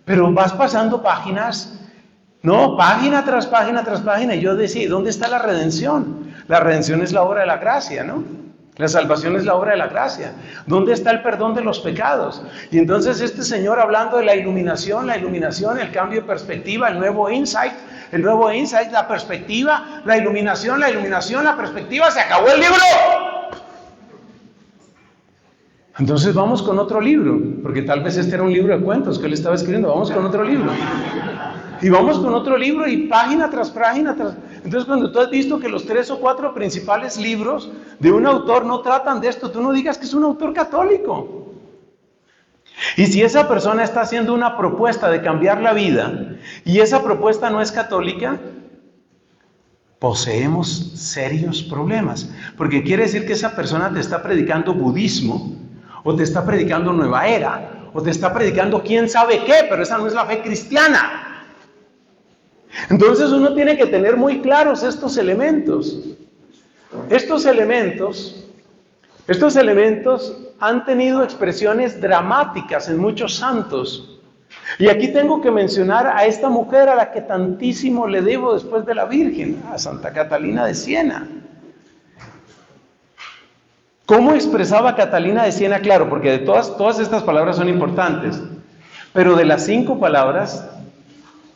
pero vas pasando páginas, página tras página, y yo decía, ¿dónde está la redención? La redención es la obra de la gracia, ¿no? La salvación es la obra de la gracia. ¿Dónde está el perdón de los pecados? Y entonces este señor hablando de la iluminación, el cambio de perspectiva, el nuevo insight, la perspectiva, la iluminación, la perspectiva, se acabó el libro. Entonces vamos con otro libro, porque tal vez este era un libro de cuentos que él estaba escribiendo. Vamos con otro libro. Y vamos con otro libro y página tras página tras... Entonces cuando tú has visto que los 3 o 4 principales libros de un autor no tratan de esto, tú no digas que es un autor católico. Y si esa persona está haciendo una propuesta de cambiar la vida y esa propuesta no es católica, poseemos serios problemas. Porque quiere decir que esa persona te está predicando budismo, o te está predicando nueva era, o te está predicando quién sabe qué, pero esa no es la fe cristiana. Entonces uno tiene que tener muy claros estos elementos. Estos elementos han tenido expresiones dramáticas en muchos santos. Y aquí tengo que mencionar a esta mujer a la que tantísimo le debo después de la Virgen, a Santa Catalina de Siena. ¿Cómo expresaba Catalina de Siena? Claro, porque de todas estas palabras son importantes, pero de las 5 palabras,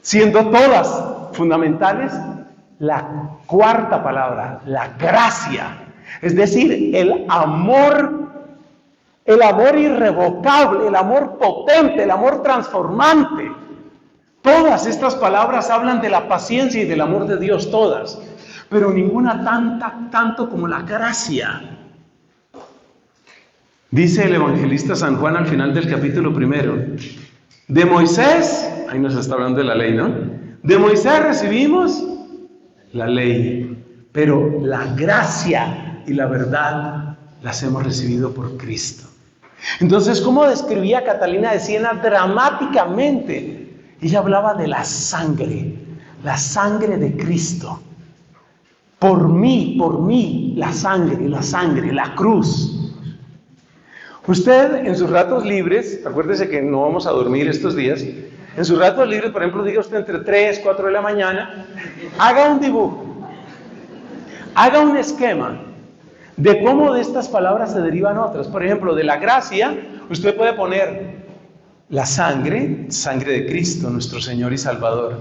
siendo todas fundamentales, la 4ª palabra, la gracia, es decir, el amor irrevocable, el amor potente, el amor transformante. Todas estas palabras hablan de la paciencia y del amor de Dios, todas, pero ninguna tanto como la gracia. Dice el evangelista San Juan al final del capítulo 1, de Moisés, ahí nos está hablando de la ley, ¿no? De Moisés recibimos la ley, pero la gracia y la verdad las hemos recibido por Cristo. Entonces, ¿cómo describía Catalina de Siena dramáticamente? Ella hablaba de la sangre de Cristo. Por mí, la sangre, la cruz. Usted en sus ratos libres, acuérdese que no vamos a dormir estos días, en sus ratos libres, por ejemplo, diga usted entre 3, 4 de la mañana, haga un dibujo, haga un esquema de cómo de estas palabras se derivan otras. Por ejemplo, de la gracia, usted puede poner la sangre de Cristo, nuestro Señor y Salvador.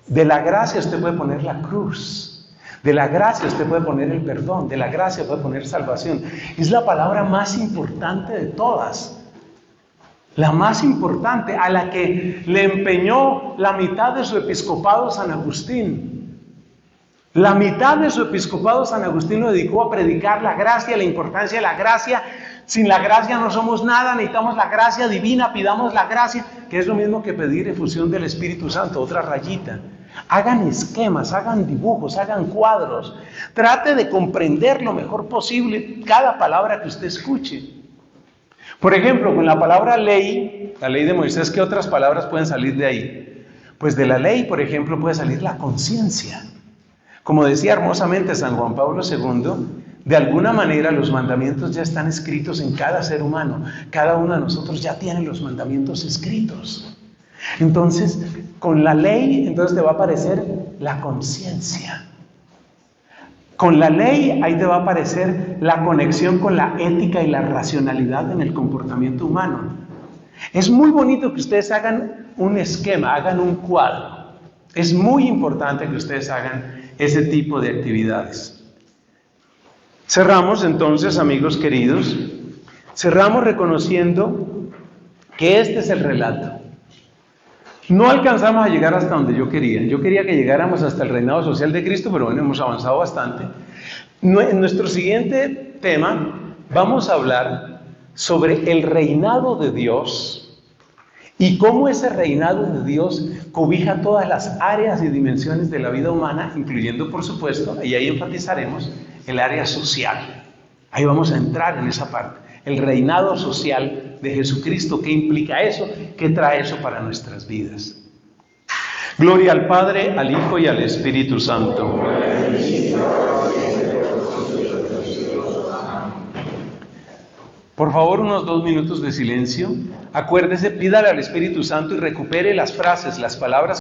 De la gracia usted puede poner la cruz. De la gracia usted puede poner el perdón, de la gracia puede poner salvación. Es la palabra más importante de todas. La más importante, a la que le empeñó la mitad de su episcopado San Agustín. La mitad de su episcopado San Agustín lo dedicó a predicar la gracia, la importancia de la gracia. Sin la gracia no somos nada, necesitamos la gracia divina, pidamos la gracia, que es lo mismo que pedir efusión del Espíritu Santo, otra rayita. Hagan esquemas, hagan dibujos, hagan cuadros. Trate de comprender lo mejor posible cada palabra que usted escuche. Por ejemplo, con la palabra ley, la ley de Moisés, ¿qué otras palabras pueden salir de ahí? Pues de la ley, por ejemplo, puede salir la conciencia. Como decía hermosamente San Juan Pablo II, de alguna manera los mandamientos ya están escritos en cada ser humano. Cada uno de nosotros ya tiene los mandamientos escritos. Entonces, con la ley, entonces te va a aparecer la conciencia. Con la ley, ahí te va a aparecer la conexión con la ética y la racionalidad en el comportamiento humano. Es muy bonito que ustedes hagan un esquema, hagan un cuadro. Es muy importante que ustedes hagan ese tipo de actividades. Cerramos entonces, amigos queridos, cerramos reconociendo que este es el relato. No alcanzamos a llegar hasta donde yo quería. Yo quería que llegáramos hasta el reinado social de Cristo, pero bueno, hemos avanzado bastante. En nuestro siguiente tema vamos a hablar sobre el reinado de Dios y cómo ese reinado de Dios cobija todas las áreas y dimensiones de la vida humana, incluyendo, por supuesto, y ahí enfatizaremos, el área social. Ahí vamos a entrar en esa parte. El reinado social de Jesucristo, ¿qué implica eso? ¿Qué trae eso para nuestras vidas? Gloria al Padre, al Hijo y al Espíritu Santo. Por favor, unos 2 minutos de silencio. Acuérdese, pídale al Espíritu Santo y recupere las frases, las palabras